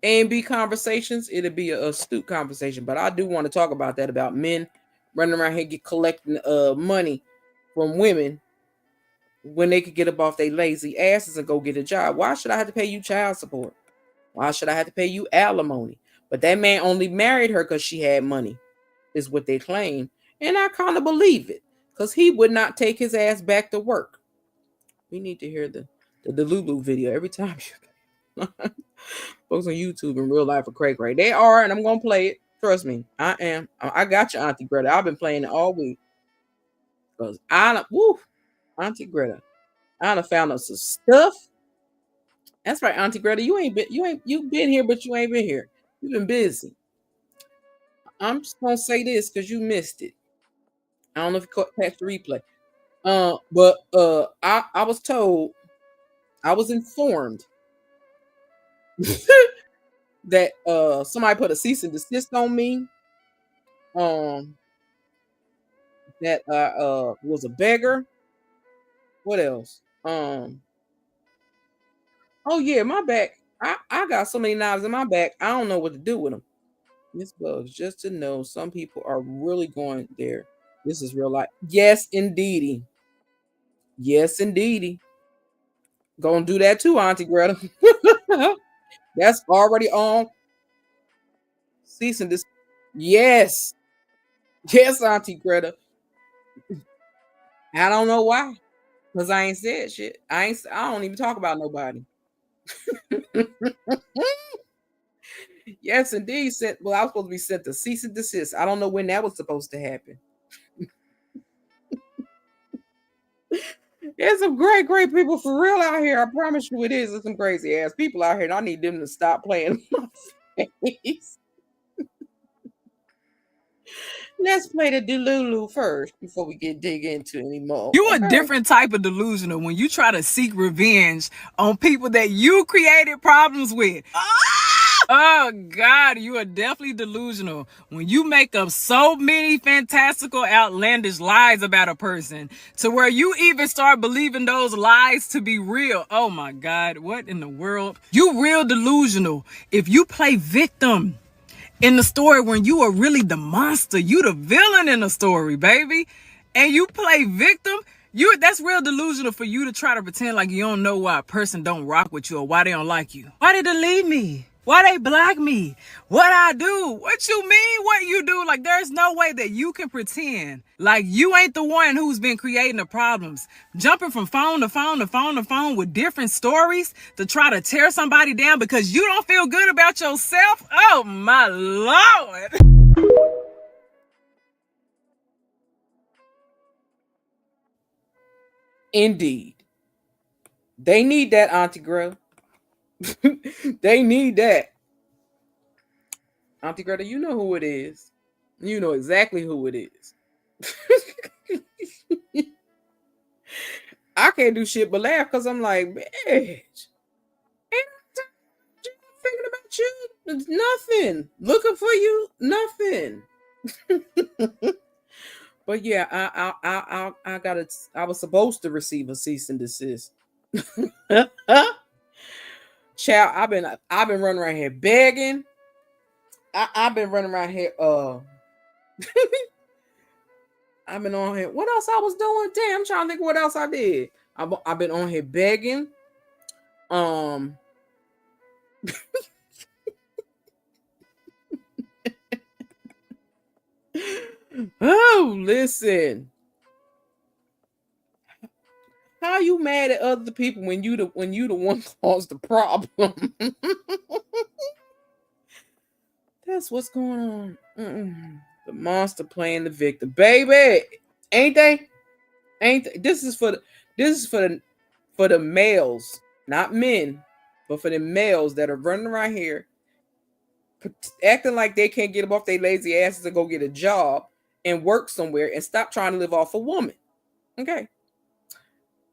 A&B conversations, it'll be a astute conversation. But I do want to talk about that, about men running around here collecting money from women when they could get up off their lazy asses and go get a job. Why should I have to pay you child support? Why should I have to pay you alimony? But that man only married her because she had money, is what they claim. And I kind of believe it, because he would not take his ass back to work. We need to hear the Lulu video every time you folks on YouTube in real life are cray. They are, and I'm gonna play it. Trust me, I am. I got you, Auntie Greta. I've been playing it all week. Because Auntie Greta. I done found us some stuff. That's right, Auntie Greta. You've been here, but you ain't been here. You've been busy. I'm just gonna say this because you missed it. I don't know if you catch the replay. But I was told, I was informed that somebody put a cease and desist on me. Um, that was a beggar. What else? Oh yeah, my back. I got so many knives in my back. I don't know what to do with them. Miss Bugs, just to know, some people are really going there. This is real life. Yes, indeedy. Yes, indeedy. Gonna do that too, Auntie Greta. That's already on cease and desist. Yes, yes, Auntie Greta. I don't know why, cause I ain't said shit. I don't even talk about nobody. Yes, indeed. Sent. Well, I was supposed to be sent to cease and desist. I don't know when that was supposed to happen. There's some great, great people for real out here. I promise you, it is. There's some crazy ass people out here, and I need them to stop playing in my face. Let's play the Delulu first before we dig into any more. You a different type of delusional when you try to seek revenge on people that you created problems with. Oh God, you are definitely delusional when you make up so many fantastical, outlandish lies about a person to where you even start believing those lies to be real. Oh my God, what in the world? You real delusional if you play victim in the story when you are really the monster. You the villain in the story, baby. And you play victim. That's real delusional for you to try to pretend like you don't know why a person don't rock with you or why they don't like you. Why they delete me? Why they block me? What I do? What you mean what you do? Like, there's no way that you can pretend like you ain't the one who's been creating the problems. Jumping from phone to phone to phone to phone with different stories to try to tear somebody down because you don't feel good about yourself. Oh my Lord. Indeed. They need that, Auntie Greta. They need that. Auntie Greta, you know who it is. You know exactly who it is. I can't do shit but laugh because I'm like, bitch, ain't thinking about you. Nothing. Looking for you. Nothing. But yeah, I got it. I was supposed to receive a cease and desist. Child, I've been running around here begging. I've been running around here. I've been on here. What else I was doing? Damn, I'm trying to think what else I did. I've been on here begging. Oh, listen. How you mad at other people when you the one caused the problem? That's what's going on. The monster playing the victim, baby. Ain't they? This is for the males, not men, but for the males that are running around here acting like they can't get up off their lazy asses and go get a job and work somewhere and stop trying to live off a woman. Okay.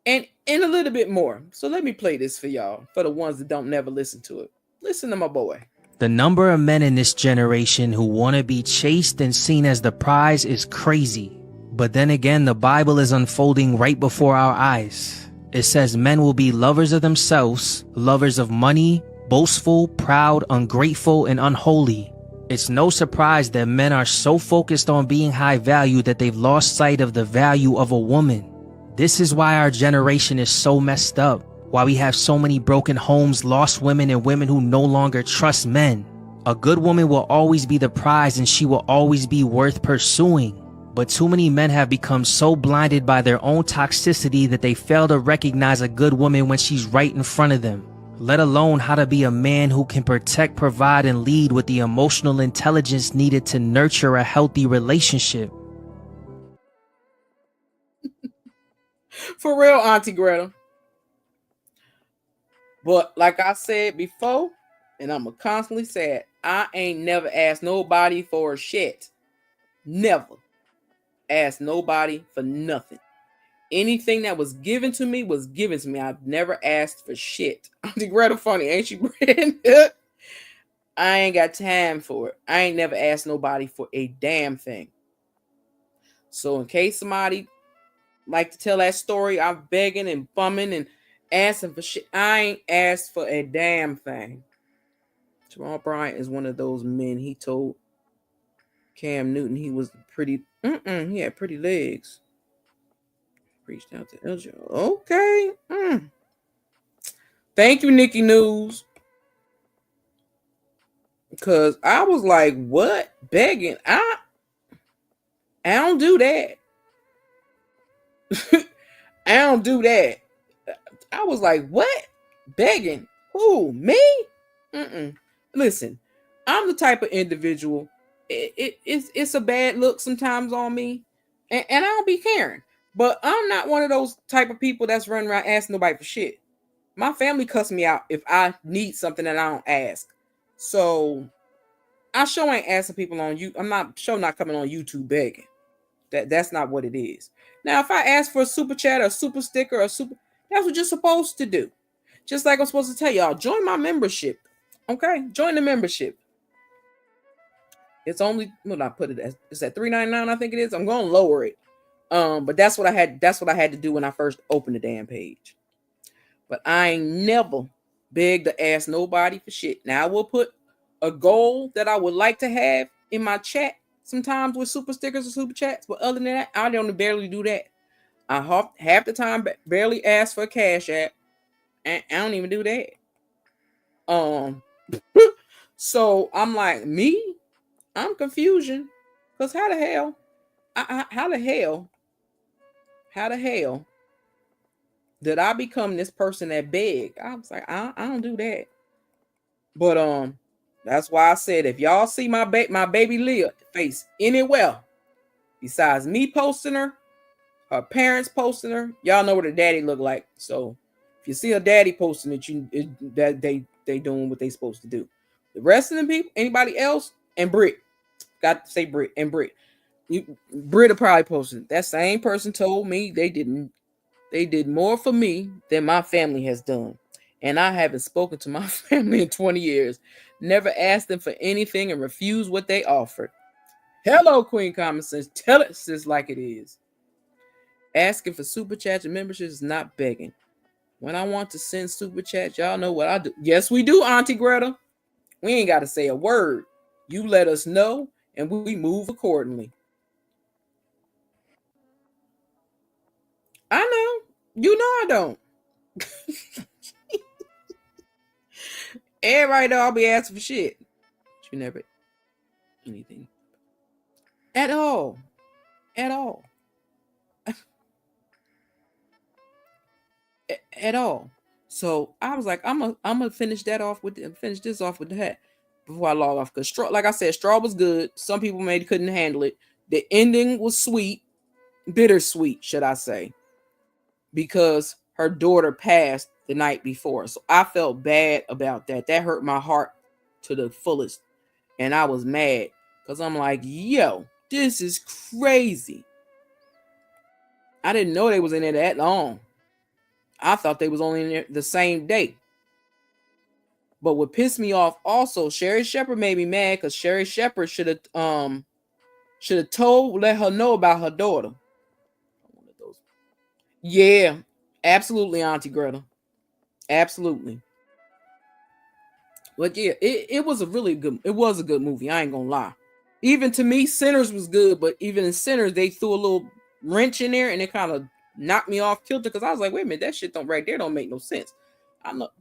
And a little bit more. So let me play this for y'all, for the ones that don't never listen to it. Listen to my boy. The number of men in this generation who want to be chased and seen as the prize is crazy. But then again, the Bible is unfolding right before our eyes. It says men will be lovers of themselves, lovers of money, boastful, proud, ungrateful, and unholy. It's no surprise that men are so focused on being high value that they've lost sight of the value of a woman. This is why our generation is so messed up. Why we have so many broken homes, lost women, and women who no longer trust men. A good woman will always be the prize and she will always be worth pursuing. But too many men have become so blinded by their own toxicity that they fail to recognize a good woman when she's right in front of them. Let alone how to be a man who can protect, provide, and lead with the emotional intelligence needed to nurture a healthy relationship. For real, Auntie Greta. But like I said before, and I'm going to constantly say it, I ain't never asked nobody for shit. Never asked nobody for nothing. anything that was given to me was given to me. I've never asked for shit. Auntie Greta funny, ain't she, Brandon? I ain't got time for it. I ain't never asked nobody for a damn thing. So in case somebody like to tell that story, I'm begging and bumming and asking for shit. I ain't asked for a damn thing. Jamal Bryant is one of those men. He told Cam Newton he was pretty. He had pretty legs. Reached out to LJ. Okay. Thank you, Nikki News. Because I was like, what? Begging? I don't do that. I don't do that. I was like, what? Begging? Who? Me? Listen, I'm the type of individual. It's a bad look sometimes on me, and I don't be caring. But I'm not one of those type of people that's running around asking nobody for shit. My family cuss me out if I need something that I don't ask. So I sure ain't asking people on you. I'm not coming on YouTube begging. That's not what it is. Now, if I ask for a super chat or a super sticker or that's what you're supposed to do. Just like I'm supposed to tell y'all, join my membership. Okay, join the membership. It's only what I put it as. It's at $3.99, I think it is. I'm gonna lower it. But that's what I had to do when I first opened the damn page. But I ain't never begged to ask nobody for shit. Now I will put a goal that I would like to have in my chat sometimes with super stickers or super chats. But other than that, I don't barely do that. I half the time barely ask for a cash app, and I don't even do that. So I'm like, me? I'm confusion. Because how the hell did I become this person that beg? I was like, I don't do that. But that's why I said, if y'all see my baby Leah face anywhere besides me posting her parents posting her, y'all know what her daddy look like. So if you see her daddy posting it, that they doing what they supposed to do. The rest of the people, anybody else, and Brit, got to say Brit and Brit. Brit will probably post it. That same person told me they did more for me than my family has done. And I haven't spoken to my family in 20 years. Never asked them for anything and refused what they offered. Hello, Queen Common Sense. Tell it just like it is. Asking for super chats and memberships is not begging. When I want to send super chats, y'all know what I do. Yes, we do, Auntie Greta. We ain't got to say a word. You let us know, and we move accordingly. I know. You know I don't. Everybody know I'll be asking for shit. But you never anything. At all. At all. At all. So I was like, I'm gonna finish this off with that before I log off. Because Straw, like I said, Straw was good. Some people maybe couldn't handle it. The ending was sweet, bittersweet, should I say, because her daughter passed the night before. So I felt bad about that. That hurt my heart to the fullest. And I was mad because I'm like, yo, this is crazy. I didn't know they was in there that long. I thought they was only in there the same day. But what pissed me off also, Sherry Shepherd made me mad because Sherry Shepherd should have let her know about her daughter. One of those. Yeah, absolutely, Auntie Greta. Absolutely. But yeah, it was a good movie. I ain't gonna lie. Even to me, Sinners was good, but even in Sinners, they threw a little wrench in there and it kind of knocked me off kilter because I was like, wait a minute, that shit don't make no sense. I'm not.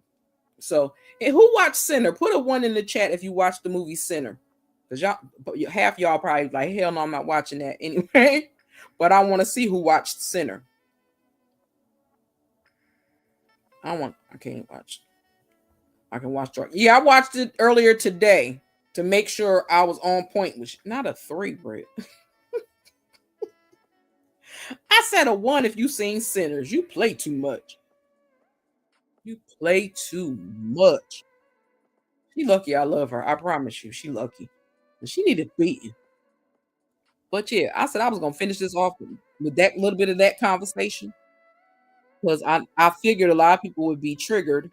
So, and who watched Sinner? Put a 1 in the chat if you watched the movie Sinner. Because half y'all probably like, hell no, I'm not watching that anyway. But I want to see who watched Sinner. I can't watch. I can watch. Yeah, I watched it earlier today to make sure I was on point. Which not a 3, Britt. I said a 1 if you seen Sinners. You play too much. You play too much. She lucky I love her. I promise you, she lucky. And she needed beating. But yeah, I said I was gonna finish this off with that little bit of that conversation. because I figured a lot of people would be triggered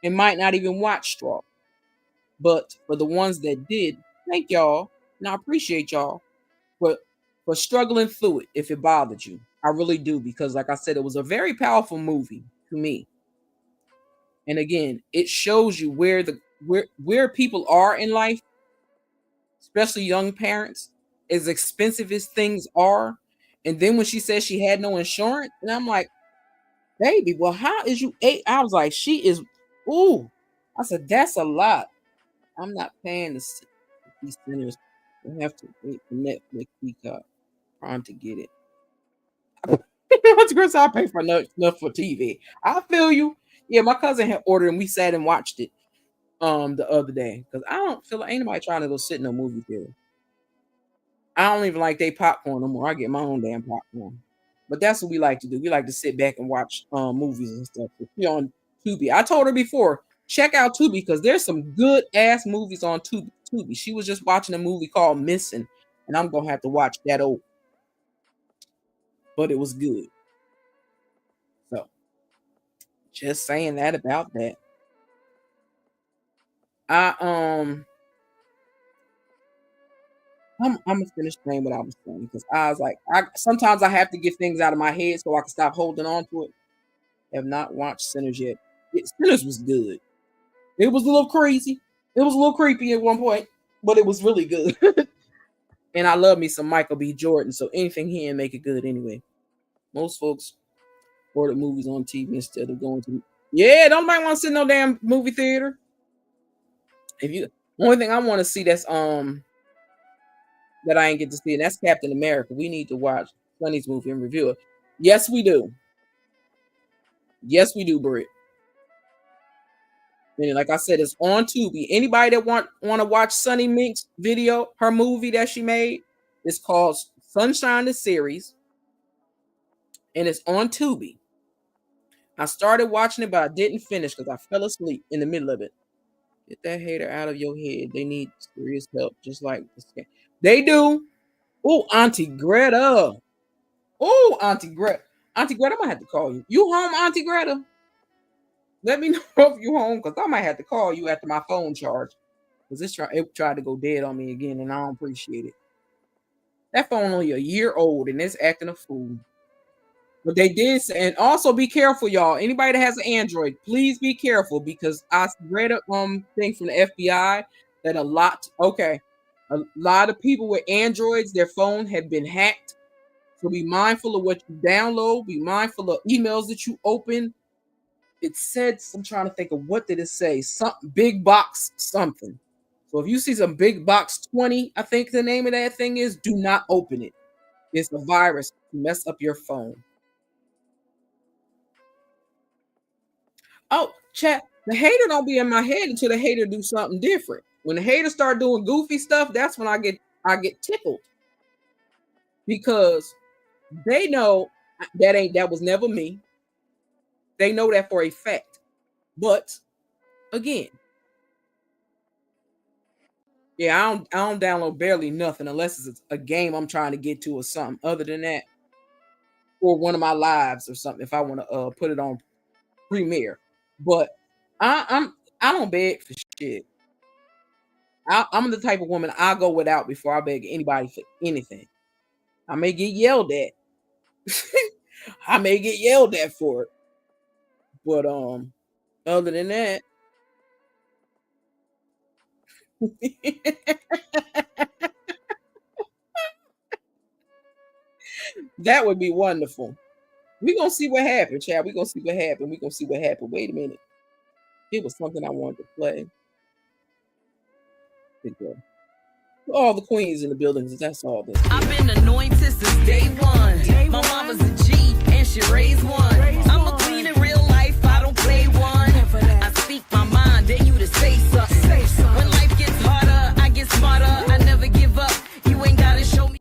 and might not even watch Straw. But for the ones that did, thank y'all, and I appreciate y'all for struggling through it if it bothered you. I really do, because like I said, it was a very powerful movie to me. And again, it shows you where people are in life, especially young parents, as expensive as things are. And then when she said she had no insurance, and I'm like, baby, well, how is you eight? I was like, she is, ooh. I said, that's a lot. I'm not paying these sinners. We have to wait for Netflix Peacock Prime to get it. What's Chris? I pay for enough for TV. I feel you. Yeah, my cousin had ordered and we sat and watched it the other day, because I don't feel like anybody trying to go sit in a movie theater. I don't even like they popcorn no more. I get my own damn popcorn. But that's what we like to do. We like to sit back and watch movies and stuff. We on Tubi. I told her before, check out Tubi, because there's some good ass movies on Tubi. She was just watching a movie called Missing, and I'm gonna have to watch that over. But it was good. So just saying that about that. I'm gonna finish saying what I was saying, because I was like, sometimes I have to get things out of my head so I can stop holding on to it. Have not watched Sinners yet. Sinners was good. It was a little crazy. It was a little creepy at one point, but it was really good. And I love me some Michael B. Jordan, so anything he in make it good anyway. Most folks order movies on TV instead of going to. Yeah, don't nobody want to sit in no damn movie theater. If you, only thing I want to see that I ain't get to see, and that's Captain America. We need to watch Sonny's movie and review it. Yes, we do. Yes, we do, Britt. And like I said, it's on Tubi. Anybody that want to watch Sunny Mink's video, her movie that she made, it's called Sunshine the Series, and it's on Tubi. I started watching it, but I didn't finish because I fell asleep in the middle of it. Get that hater out of your head. They need serious help, just like the scam. They do. Oh, Auntie Greta. Oh, Auntie Greta. Auntie Greta, I might have to call you. You home, Auntie Greta? Let me know if you home, because I might have to call you after my phone charge. Because it tried to go dead on me again, and I don't appreciate it. That phone only a year old, and it's acting a fool. But they did say, and also be careful, y'all. Anybody that has an Android, please be careful, because I read a thing from the FBI that a lot of people with Androids, their phone had been hacked. So be mindful of what you download. Be mindful of emails that you open. It said, I'm trying to think of what did it say? Something big box something. So if you see some big box 20, I think the name of that thing is, do not open it. It's a virus to mess up your phone. Oh, chat. The hater don't be in my head until the hater do something different. When the hater start doing goofy stuff, that's when I get tickled, because they know that was never me. They know that for a fact. But again, yeah, I don't download barely nothing unless it's a game I'm trying to get to or something. Other than that, or one of my lives or something, if I want to put it on Premiere. But I don't beg for shit. I'm the type of woman, I'll go without before I beg anybody for anything. I may get yelled at. I may get yelled at for it. But other than that, that would be wonderful. We're gonna see what happened, Chad. We're gonna see what happened. We're gonna see what happened. Wait a minute. It was something I wanted to play. All the queens in the buildings, that's all this. I've been anointed since day one. My mama's a G and she raised one. I'm a queen in real life, I don't play one. I speak my mind, dare you to say something. When life gets harder, I get smarter. I never give up. You ain't gotta show me.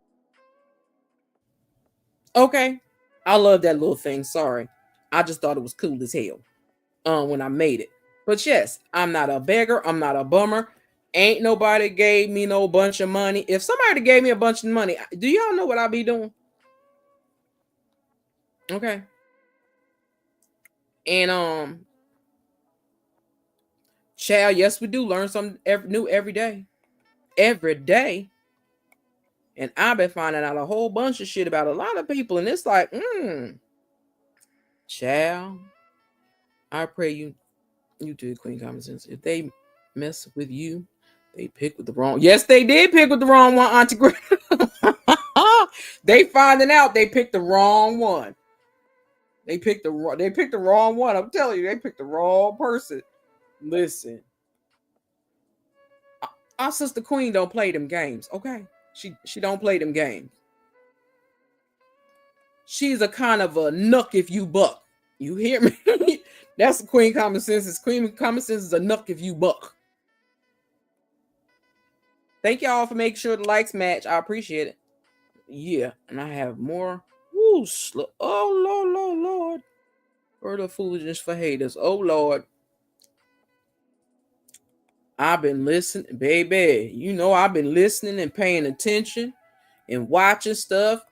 Okay. I love that little thing. Sorry. I just thought it was cool as hell when I made it. But yes, I'm not a beggar. I'm not a bummer. Ain't nobody gave me no bunch of money. If somebody gave me a bunch of money, do y'all know what I'll be doing? Okay. And child, yes, we do learn something new every day. Every day. And I've been finding out a whole bunch of shit about a lot of people. And it's like, child, I pray you do, Queen Common Sense. If they mess with you, they pick with the wrong. Yes, they did pick with the wrong one, Auntie Greta. They finding out they picked the wrong one. They picked the wrong one. I'm telling you, they picked the wrong person. Listen, our sister Queen don't play them games, okay? She don't play them games. She's a kind of a nuck if you buck. You hear me? That's Queen Common Sense. Queen Common Sense is a nuck if you buck. Thank y'all for making sure the likes match. I appreciate it. Yeah, and I have more. Woo, oh Lord, Lord, Lord. Further foolishness for haters. Oh Lord. I've been listening, baby. You know I've been listening and paying attention and watching stuff.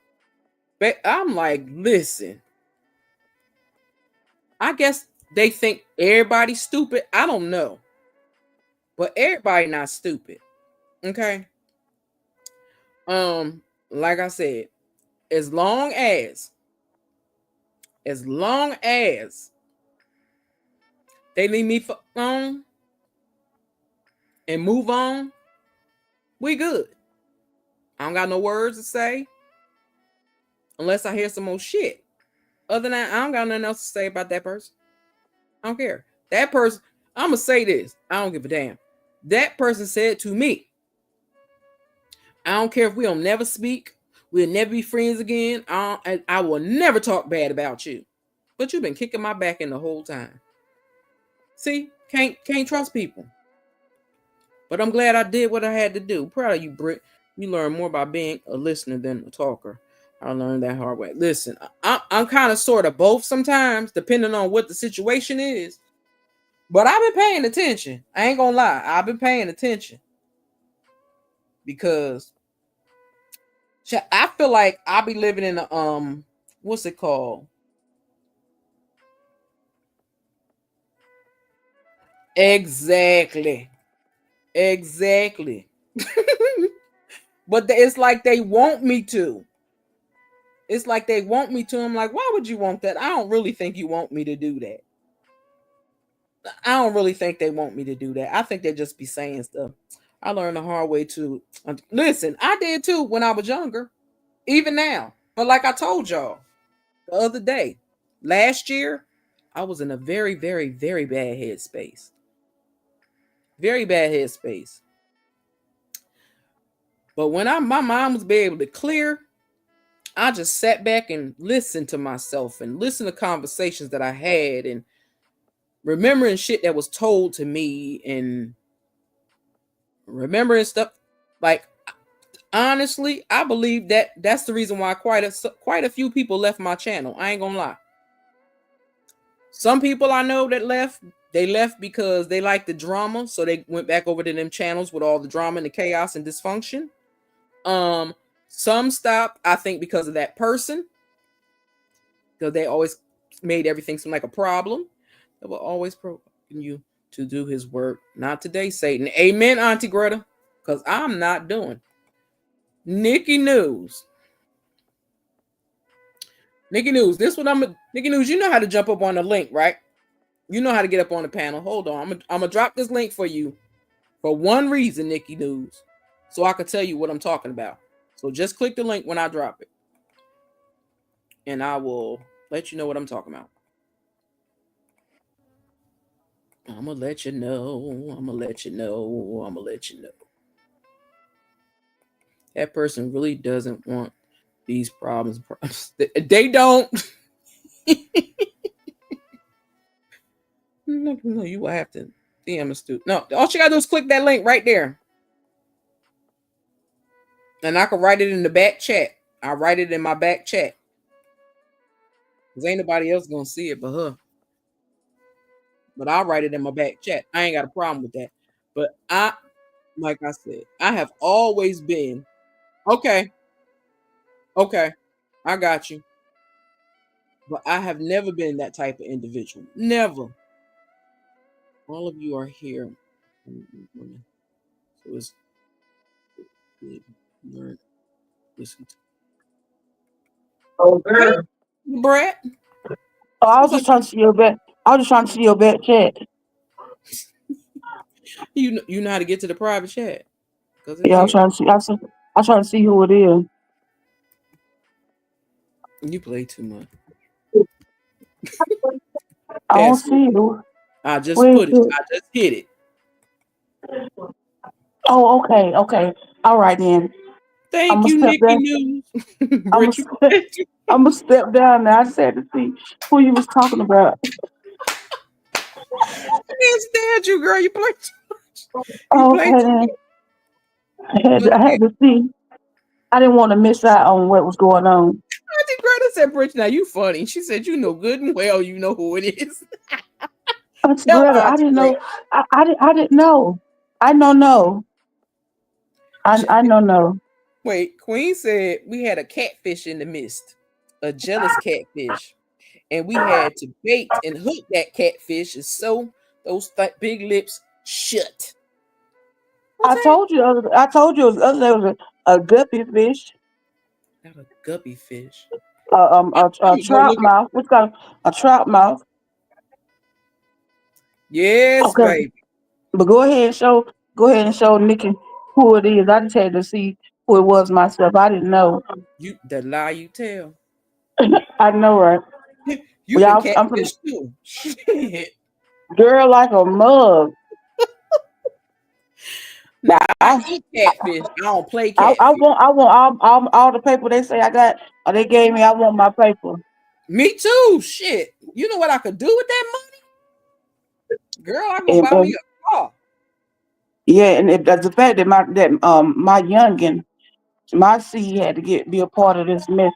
But I'm like, listen. I guess they think everybody's stupid. I don't know. But everybody not stupid. Okay. Like I said, as long as they leave me alone and move on, we good. I don't got no words to say unless I hear some more shit. Other than that, I don't got nothing else to say about that person. I don't care. That person, I'm going to say this. I don't give a damn. That person said to me, I don't care if we don't never speak. We'll never be friends again. I will never talk bad about you. But you've been kicking my back in the whole time. See, can't trust people. But I'm glad I did what I had to do. Proud of you, Britt. You learn more by being a listener than a talker. I learned that hard way. Listen, I'm kind of sort of both sometimes, depending on what the situation is. But I've been paying attention. I ain't gonna lie. I've been paying attention. Because I feel like I'll be living in a what's it called? Exactly. But it's like they want me to. It's like they want me to. I'm like, why would you want that? I don't really think you want me to do that. I don't really think they want me to do that. I think they just be saying stuff. I learned the hard way too. Listen, I did too when I was younger, even now. But like I told y'all the other day, last year, I was in a very, very, very bad headspace. Very bad headspace. But when my mind was able to clear, I just sat back and listened to myself and listened to conversations that I had and remembering shit that was told to me and remembering stuff. Like, honestly, I believe that that's the reason why quite a few people left my channel. I ain't gonna lie. Some people I know that left, they left because they liked the drama, so they went back over to them channels with all the drama and the chaos and dysfunction. Some stopped, I think, because of that person, because they always made everything seem like a problem. They will always provoking you to do his work. Not today, Satan. Amen, Auntie Greta, because I'm not doing. Nikki News. Nikki News, Nikki News, you know how to jump up on the link, right? You know how to get up on the panel. Hold on. I'm gonna drop this link for you for one reason, Nikki News, so I can tell you what I'm talking about. So just click the link when I drop it, and I will let you know what I'm talking about. I'm gonna let you know. That person really doesn't want these problems. They don't. No, you will have to DM us too. No, all you gotta do is click that link right there. And I can write it in the back chat. I'll write it in my back chat. Because ain't nobody else gonna see it but her. But I'll write it in my back chat. I ain't got a problem with that. But like I said, I have always been okay. I got you. But I have never been that type of individual. Never. All of you are here. So it's good. Learn, listen to. Oh, Hey, girl. Brett. Oh, I was What just trying to see your back. I was just trying to see your back chat. you know how to get to the private chat? Because it's Yeah, I was here. trying to see. I was trying to see who it is. You play too much. I don't Password. see it. I just Where is put it. it? I just hit it. Oh, okay, okay. All right then. I'm Thank gonna you, step Nikki down. News. I'm gonna Brett, you step. play too. I'm gonna step down now. I just had to see who you was talking about. I can't stand you, girl. You play too much. You Oh, play okay too then. much. Look I here. had to see. I didn't want to miss out on what was going on. Auntie Greta said, Bridge, now you funny. She said, you know good and well you know who it is. Auntie Tell Greta, I Auntie didn't Greta. know. I didn't know. I don't know. I don't know. Wait, Queen said we had a catfish in the mist, a jealous catfish. And we had to bait and hook that catfish and sew those big lips shut. What's that? I told you it was other day was a guppy fish, Not a guppy fish. a I'm gonna go trout look at. mouth. What's called a trout mouth. Yes, Okay, baby. but go ahead and show Nikki who it is. I just had to see who it was myself. I didn't know. You the lie you tell. I know, right? You But can y'all, I'm from catfish too. Shit. girl like a mug. Now I I, eat catfish. I don't play I catfish. want all the paper they say I got or they gave me. I want my paper. Me too. Shit. You know what I could do with that money? Girl, I go And, buy me a car. yeah, and that's the fact that my youngin, my seed had to be a part of this mess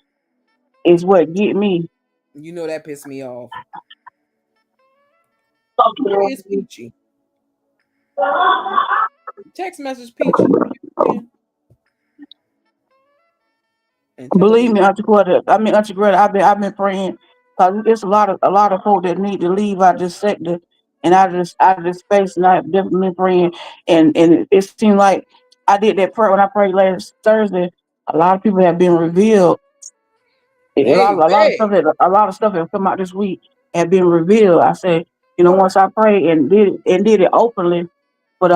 is what get me. You know that pissed me off. Where is Peachy? Text message Peachy. And tell her Believe we me, Auntie Greta, I've been praying because there's a lot of folk that need to leave out this sector and out of this space, and I've definitely been praying. And it seemed like I did that prayer when I prayed last Thursday. A lot of people have been revealed. baby. A lot of stuff that come out this week have been revealed. I said, once I prayed and did it openly for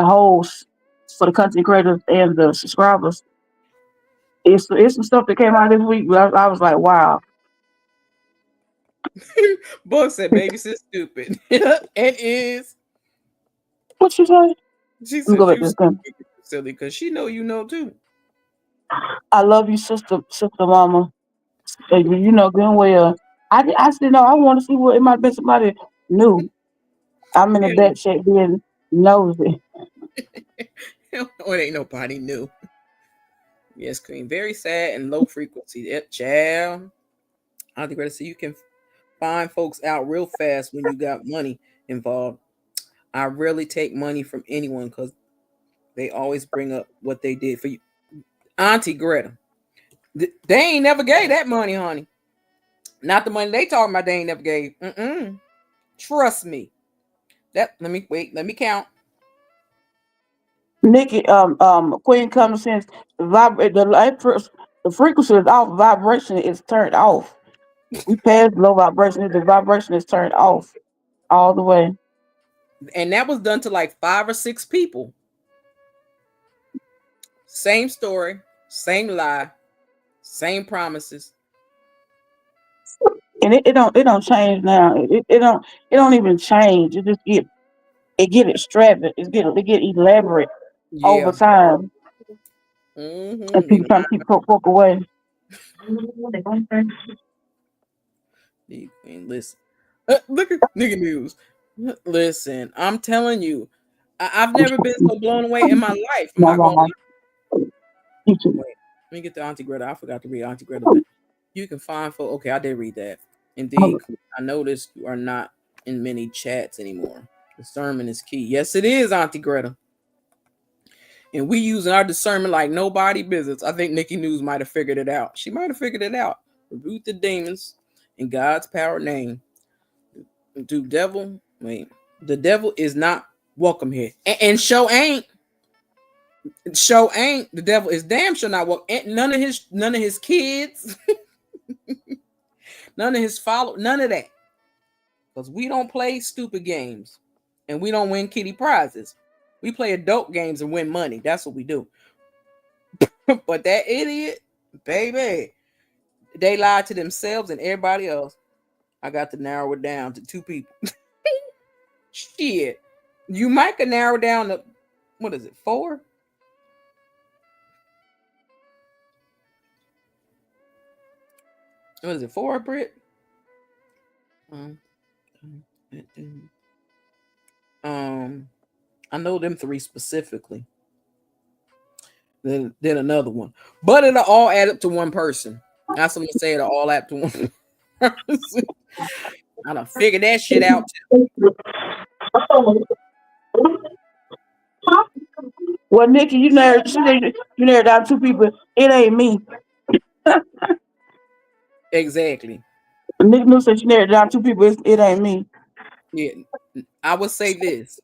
for the content creators and the subscribers, it's some stuff that came out this week. I was like, wow. Book said baby sis stupid. And is. What you say? Let She me go said back you to this thing. stupid silly because she know you know too. I love you, sister mama. You know good and well. I still know I want to see what it might have been somebody new. I'm in the Yeah. back check being nosy. Oh, it ain't nobody new. Yes, Queen. Very sad and low frequency. Yep, child. I think so you can find folks out real fast when you got money involved. I rarely take money from anyone because they always bring up what they did for you. Auntie Greta. They ain't never gave that money, honey. Not the money they talking about they ain't never gave. Mm-mm. Trust me. That let me wait, let me count. Nikki, Queen Common Sense, the frequency is off, vibration is turned off. We passed low vibration, the vibration is turned off all the way. And that was done to like 5 or 6 people. Same story, same lie, same promises. And it don't change now. It don't even change. It get extravagant. It get elaborate over Yeah. time, and Mm-hmm. people trying to keep folk away. And listen. Look at nigga news. Listen, I'm telling you, I've never been so blown away in my life. I'm My not gonna mama, you too. wait. Let me get to Auntie Greta. I forgot to read Auntie Greta. You can find for okay, I did read that. Indeed, I noticed you are not in many chats anymore. Discernment is key. Yes, it is, Auntie Greta. And we using our discernment like nobody business. I think Nikki News might have figured it out. She might have figured it out. Rebuke the demons in God's power name. The devil is not welcome here. And show ain't. The devil is damn sure not welcome. None of his kids, none of his followers, none of that. Because we don't play stupid games and we don't win kitty prizes. We play adult games and win money. That's what we do. But that idiot, baby, they lied to themselves and everybody else. I got to narrow it down to 2 people. Shit. You might could narrow down to, what is it, 4? What is it, 4, Britt? I know them 3 specifically. Then another one. But it'll all add up to 1 person. That's what I'm gonna say. It'll all add up to 1 person. I done figured that shit out too. Well, Nikki, you narrowed down 2 people. It ain't me. Exactly. Nikki News said she narrowed down 2 people. It ain't me. Yeah. I would say this.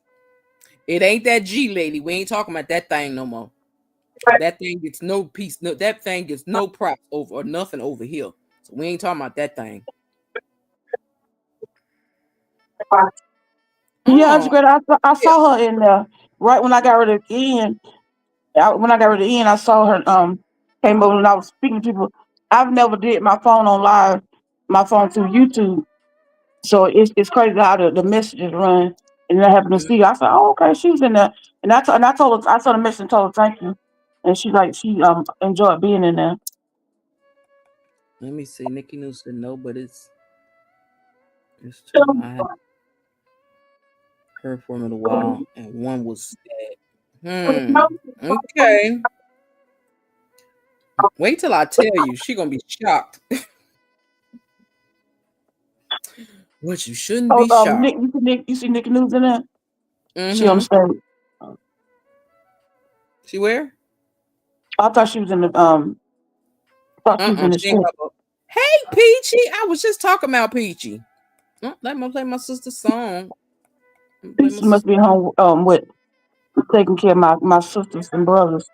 It ain't that G lady. We ain't talking about that thing no more. That thing gets no piece. No, that thing gets no props over or nothing over here. So we ain't talking about that thing. Yeah, I saw her in there right when I got ready to end. When I got ready to end, I saw her came over and I was speaking to people. I've never did my phone on live, my phone through YouTube. So it's crazy how the messages run. And then I happened to see her. I said, "Oh, okay, she was in there." And I told her, I saw the message and told her thank you. And she enjoyed being in there. Let me see. Nikki News said no, but it's 2. I had heard from in a while, and 1 was sad. Okay. Wait till I tell you. She gonna be shocked. What you shouldn't be shocked. You see Nikki News in there? Mm-hmm. She on the stage. She where? I thought she was in the she was in the show. Hey, Peachy. I was just talking about Peachy. Let me play my sister's song. She must be home with taking care of my sisters and brothers.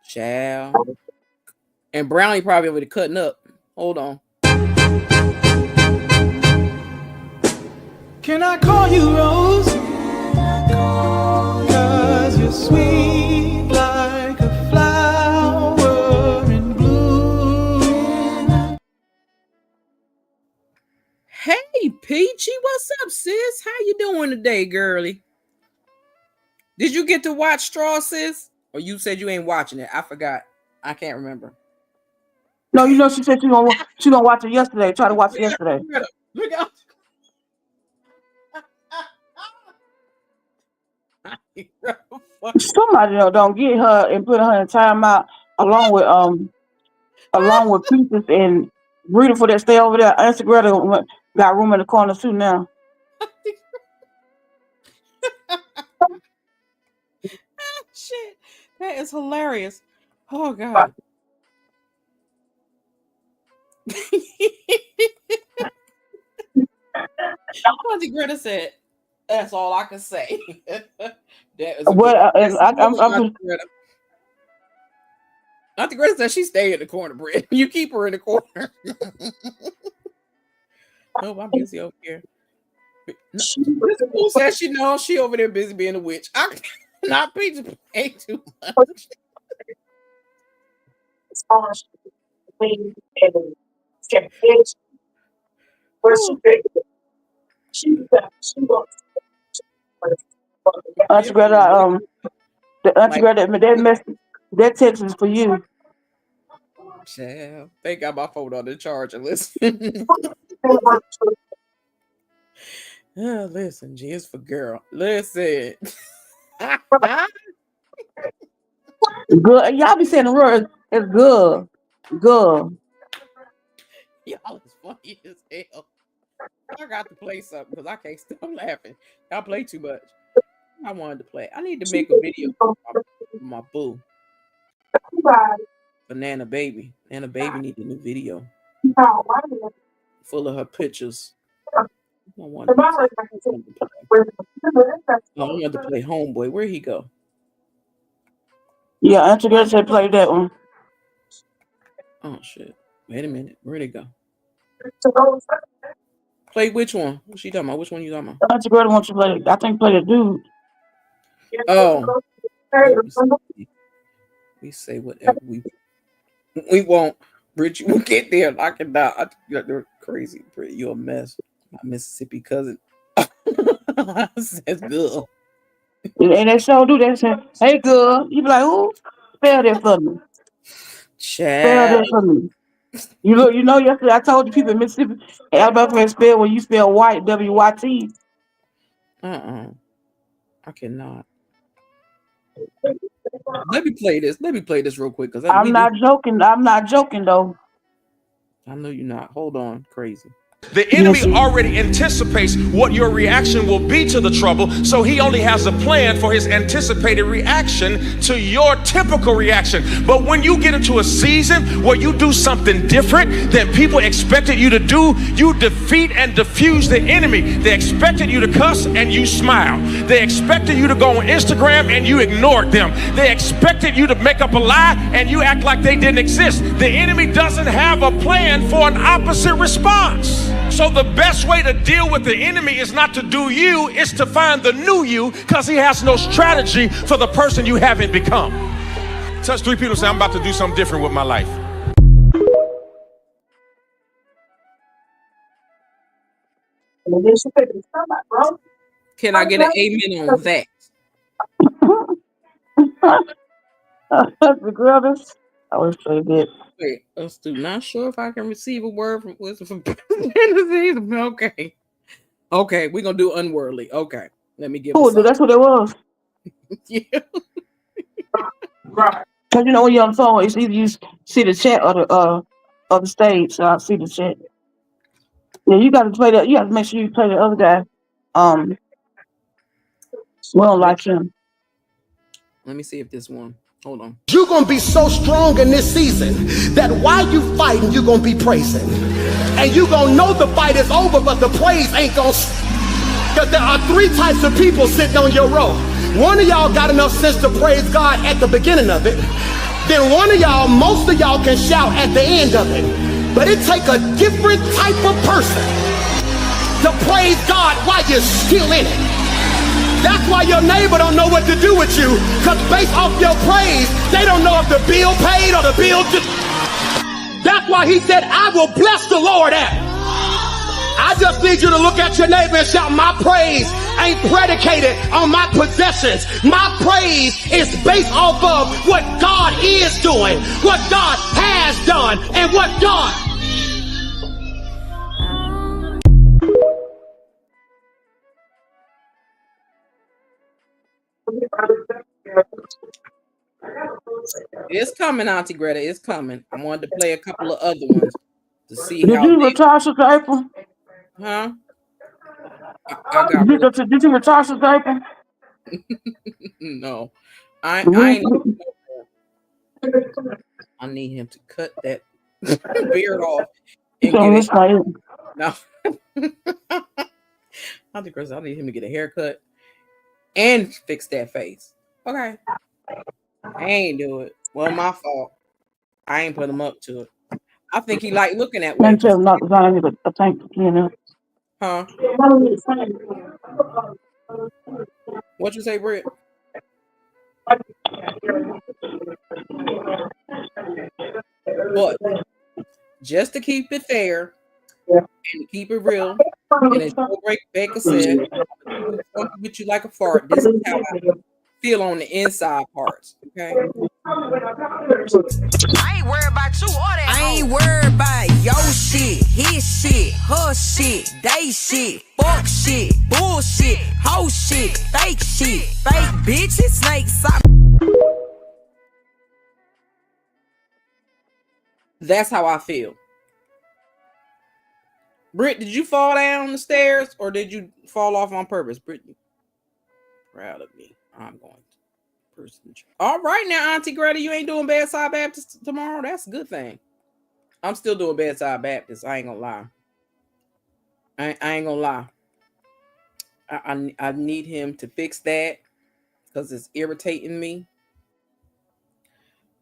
Child. And Brownie probably over there cutting up. Hold on. Can I call you Rose? 'Cause you're sweet like a flower in bloom. Hey, Peachy, what's up, sis? How you doing today, girly? Did you get to watch Straw, sis? Or you said you ain't watching it? I forgot. I can't remember. No, she said she gonna watch it yesterday. Try to watch it yesterday. Look out. Somebody don't get her and put her in timeout along with Peaches and Beautiful that stay over there. Instagram got room in the corner too now. Shit, that is hilarious. Oh God. Auntie Greta said, "That's all I can say." That is a good. Auntie Greta said she stay in the corner, Britt. You keep her in the corner. No, I'm busy over here. Who says she knows she over there busy being a witch? I not Peach pay too much. Auntie Greta, that text is for you. Child, they got my phone on the charger. Listen. Listen, G, it's for girl. Listen. Good. Y'all be saying the word. It's good. Good. Y'all is funny as hell. I got to play something because I can't stop laughing. Y'all play too much. I wanted to play. I need to make a video for my boo. Banana Baby. Banana Baby need a new video. full of her pictures. I wanted to play Homeboy. Where'd he go? Yeah, Auntie Greta said play that one. Oh shit! Wait a minute. Where'd it go? Play which one? What's she talking about? Which one you talking about? Auntie Greta wants to play. I think play the dude. Oh, we say whatever we want. Rich, you will get there. Lock it down. You're crazy. You're a mess. My Mississippi cousin says good. And they so do. They say, "Hey, girl," you be like, "Who? Spell that for me. Spell Child. that for me." You look. You know, yesterday I told you people in Mississippi, Alabama can spell when you spell white, W-Y-T. I cannot. Let me play this. Let me play this real quick because I'm not joking. I'm not joking though. I know you're not. Hold on, crazy. The enemy already anticipates what your reaction will be to the trouble, so he only has a plan for his anticipated reaction to your typical reaction. But when you get into a season where you do something different than people expected you to do, you defeat and diffuse the enemy. They expected you to cuss and you smile. They expected you to go on Instagram and you ignored them. They expected you to make up a lie and you act like they didn't exist. The enemy doesn't have a plan for an opposite response. So the best way to deal with the enemy is not to do you, it's to find the new you, because he has no strategy for the person you haven't become. Touch 3 people and say, I'm about to do something different with my life. Can I get an amen on that? The girl, this I was so good. Wait, let's do. Not sure if I can receive a word from wisdom from Okay. Okay, we're gonna do unworldly. Okay. Let me give that's what it was. Yeah. Because you know when you're on the phone, it's either you see the chat or the stage. So I see the chat. Yeah, you gotta play that. You gotta make sure you play the other guy. We don't like him. Let me see if this one. Hold on. You're going to be so strong in this season that while you fighting, you're going to be praising. And you're going to know the fight is over, but the praise ain't going to... Because there are 3 types of people sitting on your row. One of y'all got enough sense to praise God at the beginning of it. Then one of y'all, most of y'all can shout at the end of it. But it takes a different type of person to praise God while you're still in it. That's why your neighbor don't know what to do with you, because based off your praise, they don't know if the bill paid or the bill just... That's why he said, I will bless the Lord at. I just need you to look at your neighbor and shout, my praise ain't predicated on my possessions. My praise is based off of what God is doing, what God has done, and what God... It's coming, Auntie Greta. It's coming. I wanted to play a couple of other ones to see Did how. you retire, Sister April? Huh? I got. Did you retire, Sister April? No, I need him to cut that beard off and get it. No, Auntie Greta, I need him to get a haircut and fix that face. Okay. I ain't do it. Well, my fault. I ain't put him up to it. I think he like looking at way. Tell him not to sign a tank, you know. Huh? What you say, Britt? But just to keep it fair and to keep it real, and as Becca said, with you like a fart. This is how I feel on the inside parts. Okay. I ain't worried about you or that. I ain't worried about your shit, his shit, her shit, they shit, fuck shit, bullshit, hoe shit, fake bitches, snakes. That's how I feel. Britt, did you fall down the stairs or did you fall off on purpose? Brittany, proud of me. I'm going to. All right now, Auntie Greta, you ain't doing Bedside Baptist tomorrow. That's a good thing. I'm still doing Bedside Baptist. I ain't gonna lie. I ain't gonna lie. I need him to fix that because it's irritating me.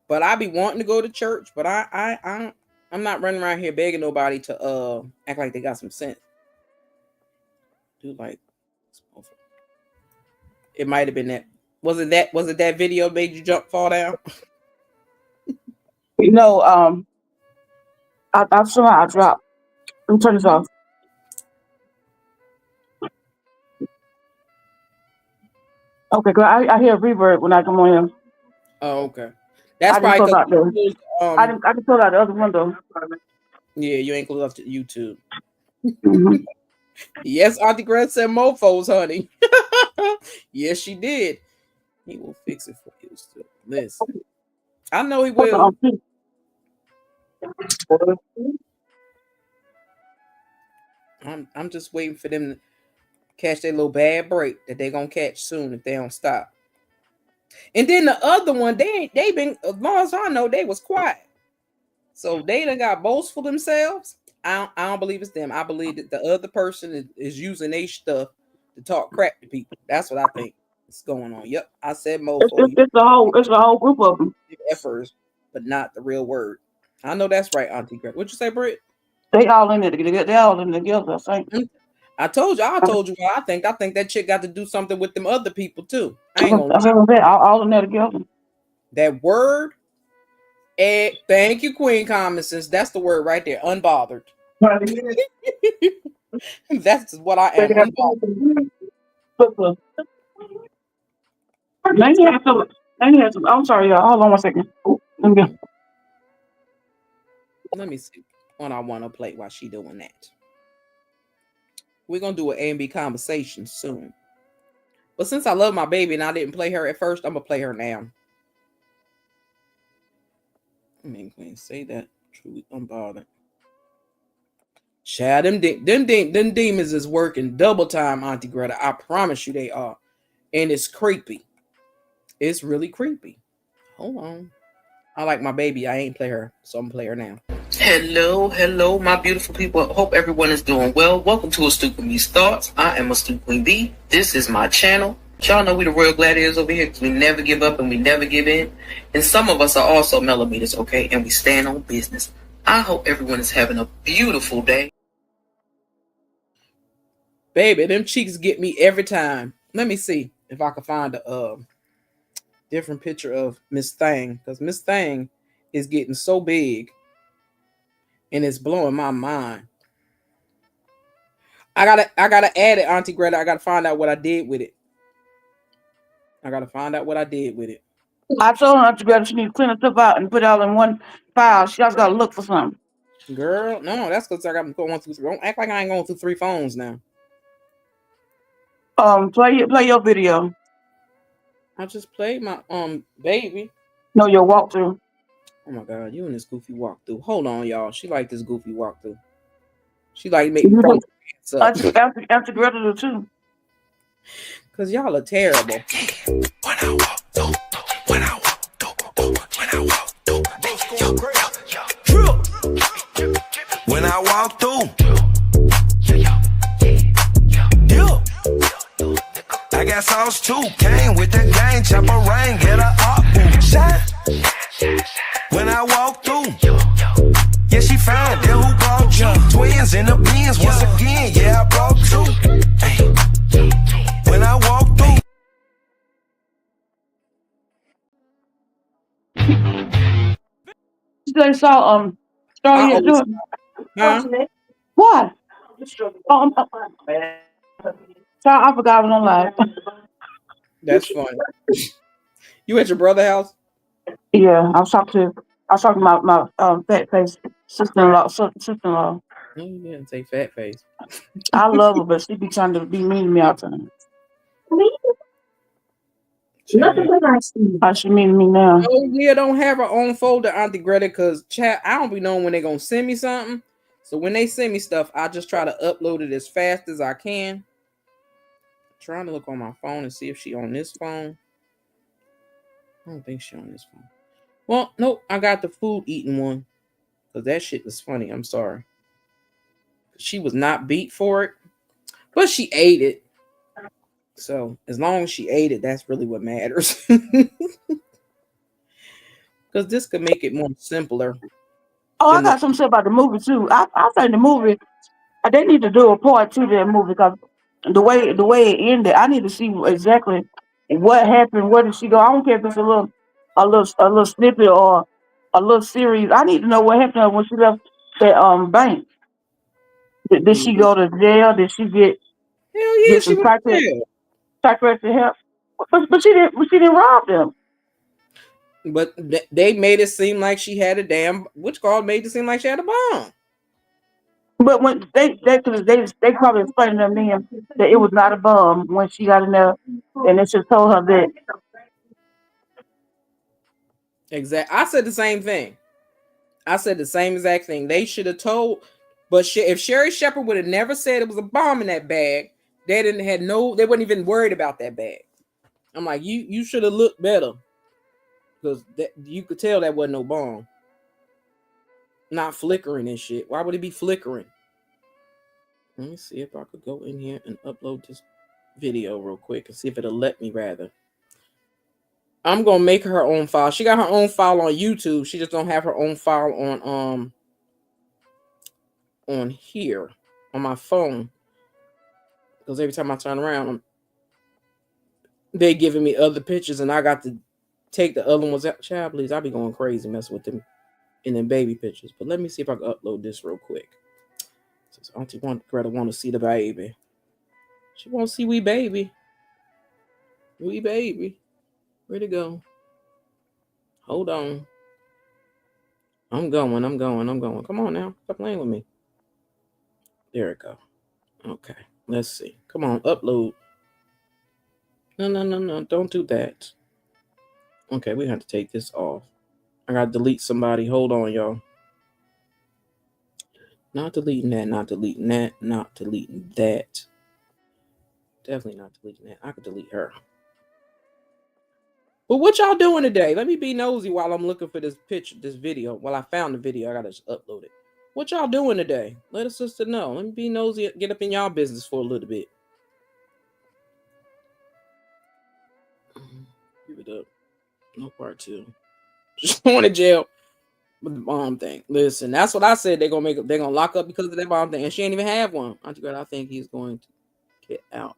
But I be wanting to go to church, but I'm not running around here begging nobody to act like they got some sense. Do like it might have been that. Was it that video made you fall down? You know, I somehow I dropped. Let me turn this off. Okay, 'cause I hear reverb when I come on here. Oh, okay. That's I didn't probably close because out the. I didn't close out the other window. yeah, you ain't close up to YouTube. Mm-hmm. Yes, Auntie Grant said mofos, honey. Yes, she did. He will fix it for you. So, listen, I know he will. I'm just waiting for them to catch their little bad break that they gonna catch soon if they don't stop. And then the other one, they been as long as I know they was quiet. So they done got boastful themselves. I don't believe it's them. I believe that the other person is using their stuff to talk crap to people. That's what I think is going on. Yep, I said mofo. It's a whole group of them. Efforts, but not the real word. I know that's right, Auntie Greg. What you say, Britt? They all in it. They all in it together. I think. I told you what I think. I think that chick got to do something with them other people too. I ain't gonna lie. All in there together. That word. Thank you, Queen Common Sense. That's the word right there. Unbothered. That's what I am. Unbothered. I'm sorry, y'all. Hold on 1 second. Let me see what I want to play while she doing that. We're gonna do an A&B conversation soon. But since I love my baby and I didn't play her at first, I'm gonna play her now. I mean, Queen, say that truly unbothered. Chad, them demons is working double time, Auntie Greta. I promise you they are. And it's creepy. It's really creepy. Hold on. I like my baby. I ain't play her, so I'm gonna play her now. Hello, my beautiful people. Hope everyone is doing well. Welcome to Astute Queen B's Thoughts. I am Astute Queen B. This is my channel. Y'all know we the Royal Gladiators over here because we never give up and we never give in. And some of us are also millimeters, okay? And we stand on business. I hope everyone is having a beautiful day. Baby, them cheeks get me every time. Let me see if I can find a different picture of Miss Thang, because Miss Thang is getting so big and it's blowing my mind. I gotta add it, Auntie Greta. I gotta find out what I did with it. I told her Auntie Greta she need to clean her stuff out and put it all in one file. She just gotta look for something. Girl, no, that's because I got going through. Don't act like I ain't going through 3 phones now. Play your video. I just played my baby. No, your walkthrough. Oh my God, you and this goofy walkthrough. Hold on, y'all. She like this goofy walkthrough. She like make me throw Auntie Greta do too. Cause y'all are terrible. When I walk through, when I walk through, when I walk through, when I walk through, I got sauce too. Came with the gang, chopper rain, get a up shine. When I walk through, yeah, she found that who brought you. Twins in the bins once again, yeah, I brought 2. When I walk through. They saw Starry doing. What? I forgot I was on live. That's funny. You at your brother's house? Yeah, I was talking to my fat face sister-in-law. Oh, you didn't say fat face. I love her, but she be trying to be mean to me all the time. How she mean to me now? Oh, yeah, don't have her own folder, Auntie Greta, because chat, I don't be knowing when they're gonna send me something. So when they send me stuff, I just try to upload it as fast as I can. Trying to look on my phone and see if she on this phone. I don't think she on this phone. Well, nope, I got the food eating one. Because that shit was funny. I'm sorry. She was not beat for it, but she ate it. So as long as she ate it, that's really what matters. Because this could make it more simpler. Oh, I got some shit about the movie too. I think the movie they need to do a part two to that movie because the way it ended, I need to see exactly what happened. Where did she go? I don't care if it's a little snippet or a little series. I need to know what happened to her when she left that bank. Did she go to jail? Did she Hell yeah, get she some went to jail. psychiatric help? But she didn't rob them. But they made it seem like she had a damn. Which called made it seem like she had a bomb. But when they probably explained to them that it was not a bomb when she got in there, and they just told her that. Exactly. I said the same thing. I said the same exact thing. They should have told. But if Sherry Shepherd would have never said it was a bomb in that bag, they wouldn't even worried about that bag. I'm like, you should have looked better. Because you could tell that wasn't no bomb. Not flickering and shit. Why would it be flickering? Let me see if I could go in here and upload this video real quick and see if it'll let me rather. I'm gonna make her own file. She got her own file on YouTube. She just don't have her own file on here on my phone. Because every time I turn around, they giving me other pictures and I got to take the other ones out. Child, please, I'll be going crazy messing with them in them baby pictures. But let me see if I can upload this real quick. Since Auntie Greta want to see the baby. She won't see wee baby. Wee baby. Where'd it go? Hold on. I'm going. Come on now. Stop playing with me. There it go. Okay. Let's see. Come on, upload. No. Don't do that. Okay, we have to take this off. I gotta delete somebody. Hold on, y'all. Not deleting that, not deleting that, not deleting that. Definitely not deleting that. I could delete her. But what y'all doing today? Let me be nosy while I'm looking for this video. While I found the video, I gotta just upload it. What y'all doing today? Let a sister know. Let me be nosy. Get up in y'all business for a little bit. Give it up. No part two. Just going to jail with the bomb thing. Listen, that's what I said. They're gonna lock up because of that bomb thing, and she ain't even have one. Auntie Greta, I think he's going to get out.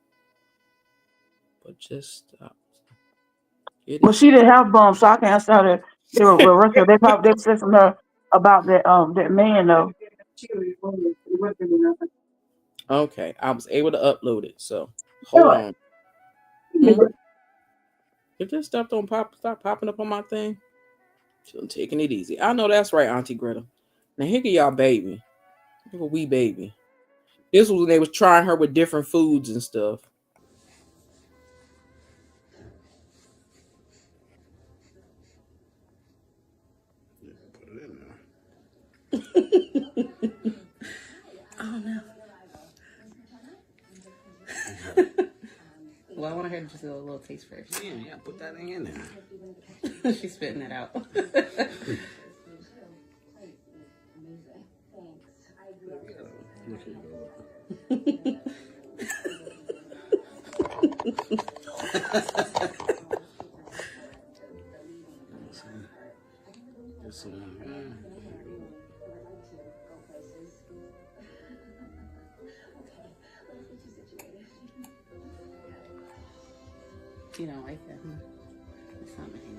But just stop. But she didn't have bombs, so I can't say that they were arrested. They probably said from her about that man though. Okay, I was able to upload it. So hold on. If this stuff don't stop popping up on my thing, she's taking it easy. I know that's right, Auntie Greta. Now here get y'all baby. Look a wee baby. This was when they was trying her with different foods and stuff. Put it in there. Oh no. Well, I want her to just do a little taste first. Yeah, put that thing in there. She's spitting it out. You don't like that, huh? It's not making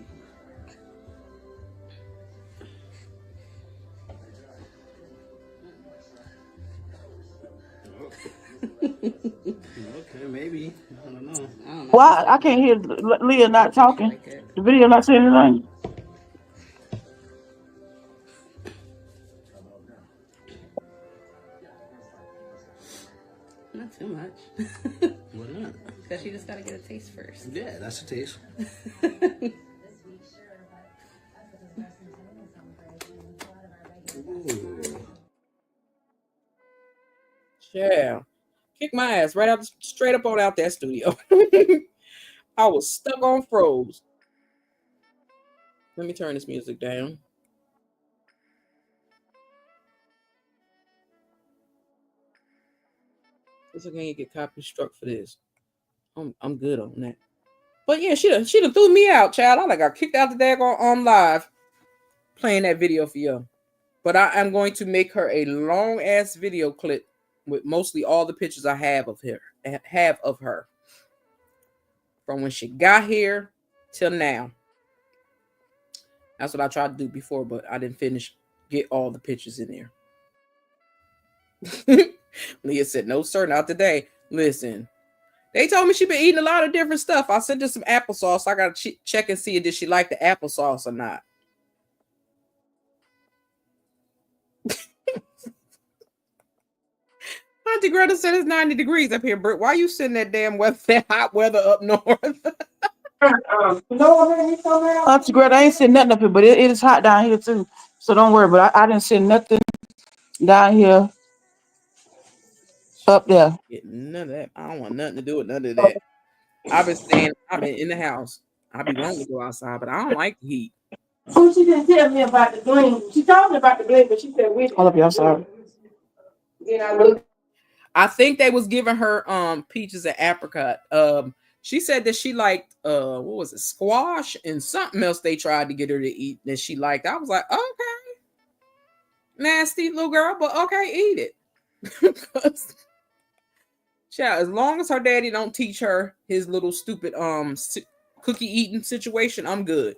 Okay, maybe. I don't know. Well, I can't hear Leah not talking. Like the video not saying anything. Not too much. What not? Because she just got to get a taste first. Yeah, that's a taste. Yeah. Kick my ass right out, straight up on out that studio. I was stuck on froze. Let me turn this music down. It's okay, get copy struck for this. I'm good on that. But yeah, she done threw me out, child. I like got kicked out the daggone on live playing that video for you. But I am going to make her a long ass video clip with mostly all the pictures I have of her from when she got here till now. That's what I tried to do before, but I didn't get all the pictures in there. Leah said, no, sir, not today. Listen, they told me she been eating a lot of different stuff. I sent her some applesauce. I got to check and see if she like the applesauce or not. Auntie Greta said it's 90 degrees up here, Britt. Why you sending that damn hot weather up north? Auntie Greta, I ain't sitting nothing up here, but it is hot down here too. So don't worry. But I didn't send nothing down here up there. None of that. I don't want nothing to do with none of that. I've been in the house. I be wanting to go outside, but I don't like the heat. Oh, she didn't tell me about the gleam. She told me about the gleam, but she said we. Hold up, y'all. Sorry. I think they was giving her peaches and apricot. She said that she liked what was it, squash and something else they tried to get her to eat that she liked. I was like, okay, nasty little girl, but okay, eat it. Child, as long as her daddy don't teach her his little stupid cookie eating situation, I'm good.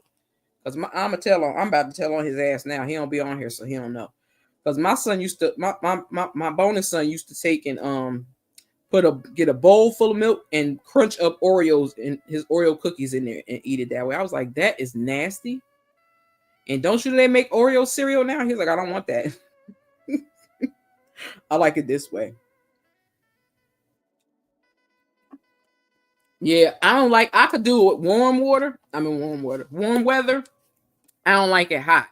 Cause I'm about to tell on his ass now. He don't be on here, so he don't know. Cause my son used to, my bonus son used to take and get a bowl full of milk and crunch up Oreos and his Oreo cookies in there and eat it that way. I was like, that is nasty. And don't you they make Oreo cereal now? He's like, I don't want that. I like it this way. Yeah, I could do it with warm water. Warm weather. I don't like it hot.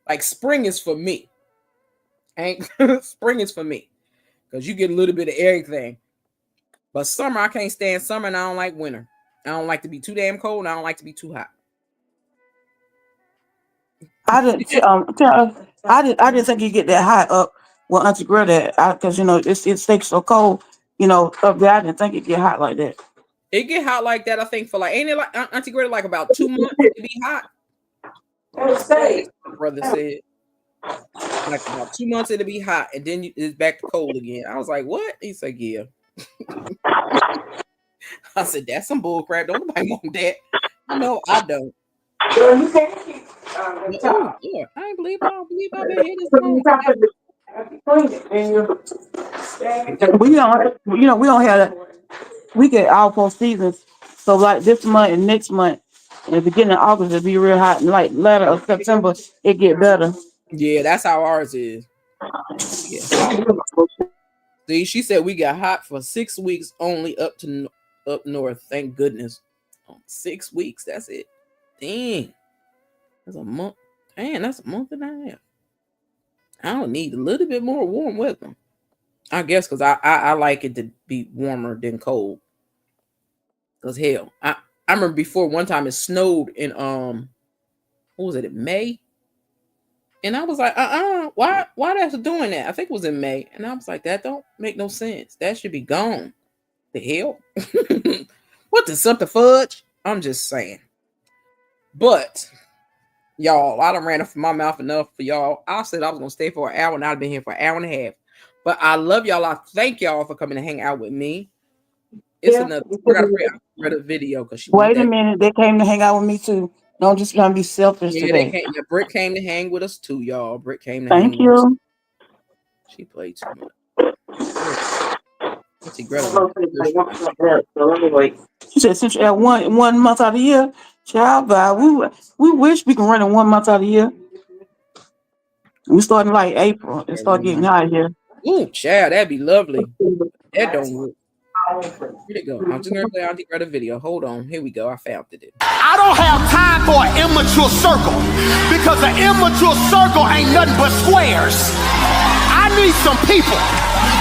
Like spring is for me. Spring is for me. Because you get a little bit of everything. But summer, I can't stand summer, and I don't like winter. I don't like to be too damn cold, and I don't like to be too hot. I didn't think you get that hot up with Auntie Greta, because it stays so cold. Up there, I didn't think it get hot like that. It get hot like that, I think, for ain't it like Auntie Greta, like about 2 months to be hot? My brother said. Like about 2 months it'll be hot, and then it's back to cold again. I was like, what? He said, yeah. I said, that's some bull crap. Don't nobody want that. No, I don't. You can't keep yeah, I don't believe I've been here this long. We don't have that. We get all 4 seasons. So like this month and next month, in the beginning of August, it'll be real hot, and like later of September, it get better. Yeah, that's how ours is. Yeah. See, she said we got hot for 6 weeks only up north. Thank goodness. 6 weeks, that's it. Dang. That's a month. Dang, that's a month and a half. I don't need a little bit more warm weather. I guess because I like it to be warmer than cold. Because hell, I remember before one time it snowed in what was it, in May? And I was like, why that's doing that? I think it was in May. And I was like, that don't make no sense. That should be gone. The hell? What the something fudge? I'm just saying. But y'all, I done ran off my mouth enough for y'all. I said I was gonna stay for an hour, and I've been here for an hour and a half. But I love y'all. I thank y'all for coming to hang out with me. It's another. I gotta read a video because she. Wait a minute, they came to hang out with me too. Don't just try to be selfish today. Britt came to hang with us too, y'all. Britt came to hang with us. She played too much. Let's see, Greta. She said, since you have one month out of the year, child, we wish we can run in 1 month out of the year. We starting like April. It start getting hot here. Ooh, child, that'd be lovely. That don't work. Here we go. I'm just gonna play Auntie Greta video. Hold on. Here we go. I found it. I don't have time for an immature circle because an immature circle ain't nothing but squares. I need some people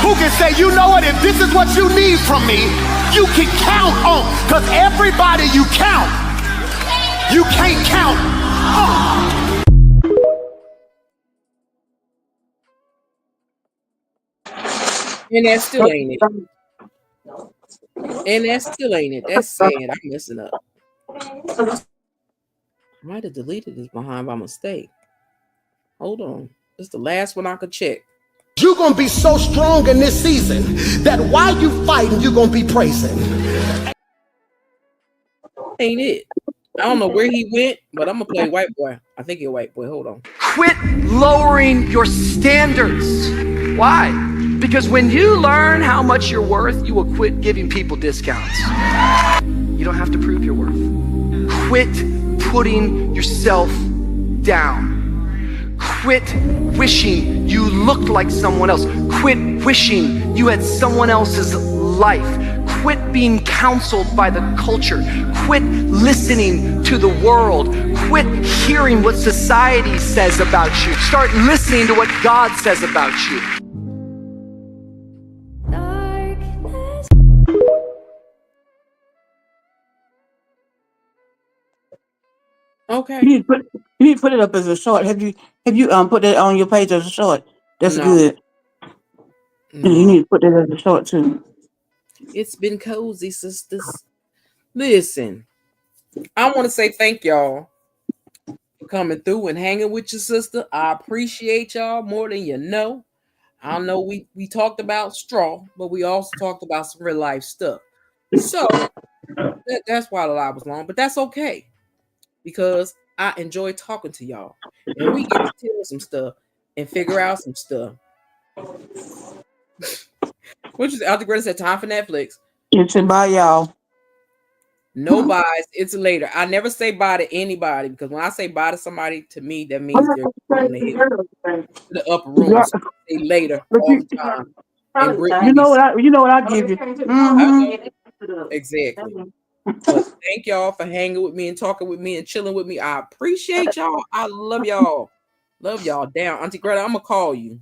who can say, you know what, if this is what you need from me, you can count on, because everybody you count, you can't count on. And that still ain't it. And that still ain't it. That's sad. I'm messing up. I might have deleted this behind by mistake. Hold on. This is the last one I could check. You're going to be so strong in this season that while you fighting, you're going to be praising. Ain't it? I don't know where he went, but I'm going to play White Boy. I think you're White Boy. Hold on. Quit lowering your standards. Why? Because when you learn how much you're worth, you will quit giving people discounts. You don't have to prove your worth. Quit putting yourself down. Quit wishing you looked like someone else. Quit wishing you had someone else's life. Quit being counseled by the culture. Quit listening to the world. Quit hearing what society says about you. Start listening to what God says about you. Okay. You need to put it up as a short. Have you put that on your page as a short? That's good. No. You need to put that as a short too. It's been cozy, sisters. Listen, I want to say thank y'all for coming through and hanging with your sister. I appreciate y'all more than you know. I know we talked about straw, but we also talked about some real life stuff. So that's why the live was long, but that's okay because I enjoy talking to y'all and we get to tell some stuff and figure out some stuff. What you say? Auntie Greta said time for Netflix. It's bye, y'all. No buys. It's later. I never say bye to anybody because when I say bye to somebody, to me that means they're going to hit the upper room. So I say later all the time. And You know what I give you. Exactly. But thank y'all for hanging with me and talking with me and chilling with me. I appreciate y'all. I love y'all. Love y'all. Down, Auntie Greta. I'm gonna call you.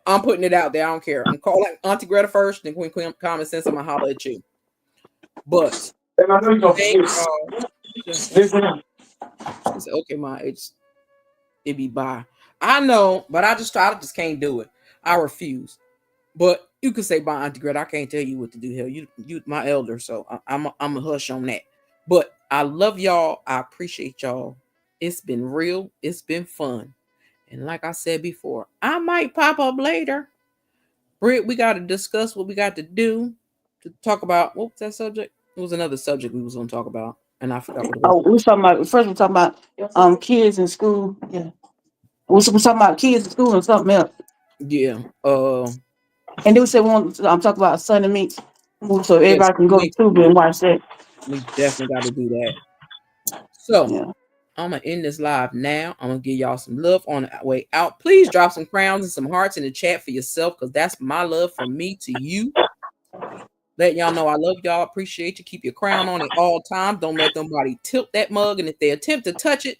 I'm putting it out there. I don't care. I'm calling Auntie Greta first, then Queen Common Sense. I'm gonna holler at you. But thank y'all. She said, okay, ma, it be bye. I know, but I just can't do it. I refuse. But you can say bye, Auntie Greta. I can't tell you what to do. Hell, you my elder, so I'm a hush on that. But I love y'all. I appreciate y'all. It's been real. It's been fun. And like I said before, I might pop up later. Britt, we got to discuss what we got to do to talk about. What was that subject? It was another subject we was going to talk about, and I forgot what it was. We were talking about kids in school. Yeah, we were talking about kids in school and something else. Yeah. And then we said I'm talking about Sunday meets, so everybody can go to YouTube and watch that. We definitely got to do that. So yeah. I'm gonna end this live now. I'm gonna give y'all some love on the way out. Please drop some crowns and some hearts in the chat for yourself, because that's my love from me to you. Let y'all know I love y'all. Appreciate you. Keep your crown on at all times. Don't let nobody tilt that mug, and if they attempt to touch it,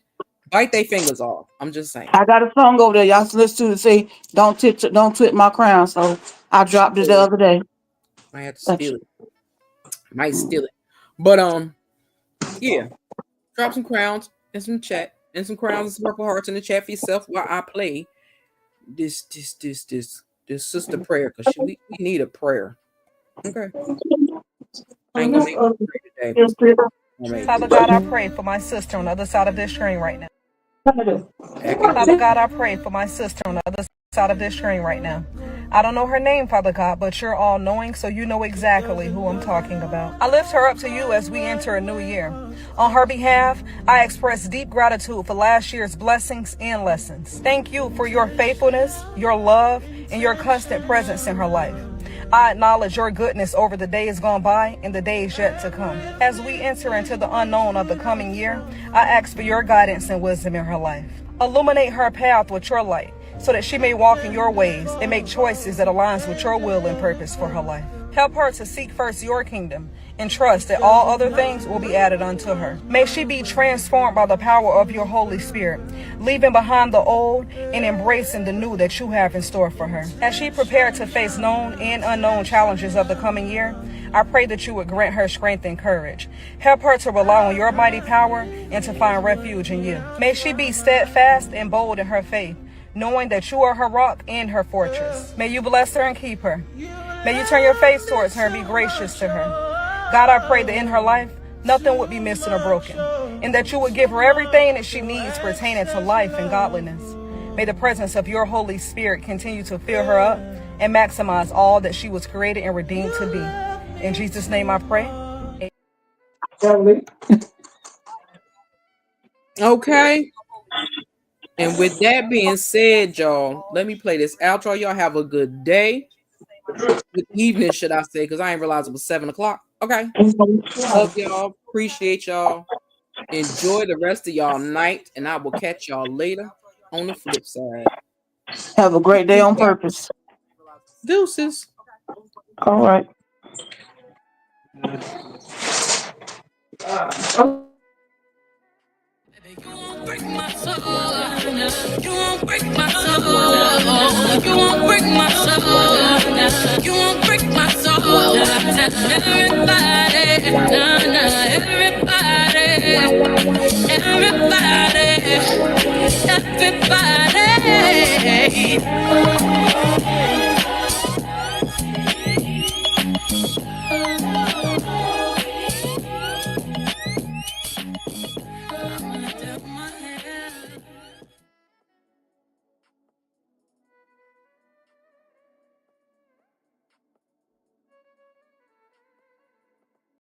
bite their fingers off. I'm just saying. I got a song over there y'all listen to say don't tip my crown. So I dropped it the other day. I had to steal it. Might steal it, but yeah. Drop some crowns in some chat and some crowns and some purple hearts in the chat for yourself while I play this sister prayer, because we need a prayer. Okay. I ain't gonna make a prayer today. Father God, I pray for my sister on the other side of this screen right now. Father God, I pray for my sister on the other side of this screen right now. I don't know her name, Father God, but you're all knowing, so you know exactly who I'm talking about. I lift her up to you as we enter a new year. On her behalf, I express deep gratitude for last year's blessings and lessons. Thank you for your faithfulness, your love, and your constant presence in her life. I acknowledge your goodness over the days gone by and the days yet to come. As we enter into the unknown of the coming year, I ask for your guidance and wisdom in her life. Illuminate her path with your light, so that she may walk in your ways and make choices that aligns with your will and purpose for her life. Help her to seek first your kingdom and trust that all other things will be added unto her. May she be transformed by the power of your Holy Spirit, leaving behind the old and embracing the new that you have in store for her. As she prepared to face known and unknown challenges of the coming year, I pray that you would grant her strength and courage. Help her to rely on your mighty power and to find refuge in you. May she be steadfast and bold in her faith, knowing that you are her rock and her fortress. May you bless her and keep her. May you turn your face towards her and be gracious to her. God, I pray that in her life, nothing would be missing or broken, and that you would give her everything that she needs pertaining to life and godliness. May the presence of your Holy Spirit continue to fill her up and maximize all that she was created and redeemed to be. In Jesus' name I pray. Okay. And with that being said, y'all, let me play this outro. Y'all have a good day. Good evening, should I say, because I ain't realized it was 7 o'clock. Okay. Love y'all. Appreciate y'all. Enjoy the rest of y'all night, and I will catch y'all later on the flip side. Have a great day on purpose. Deuces. All right. Break my soul. You won't break my soul. You won't break my soul. You won't break my soul. Everybody, everybody, everybody, everybody.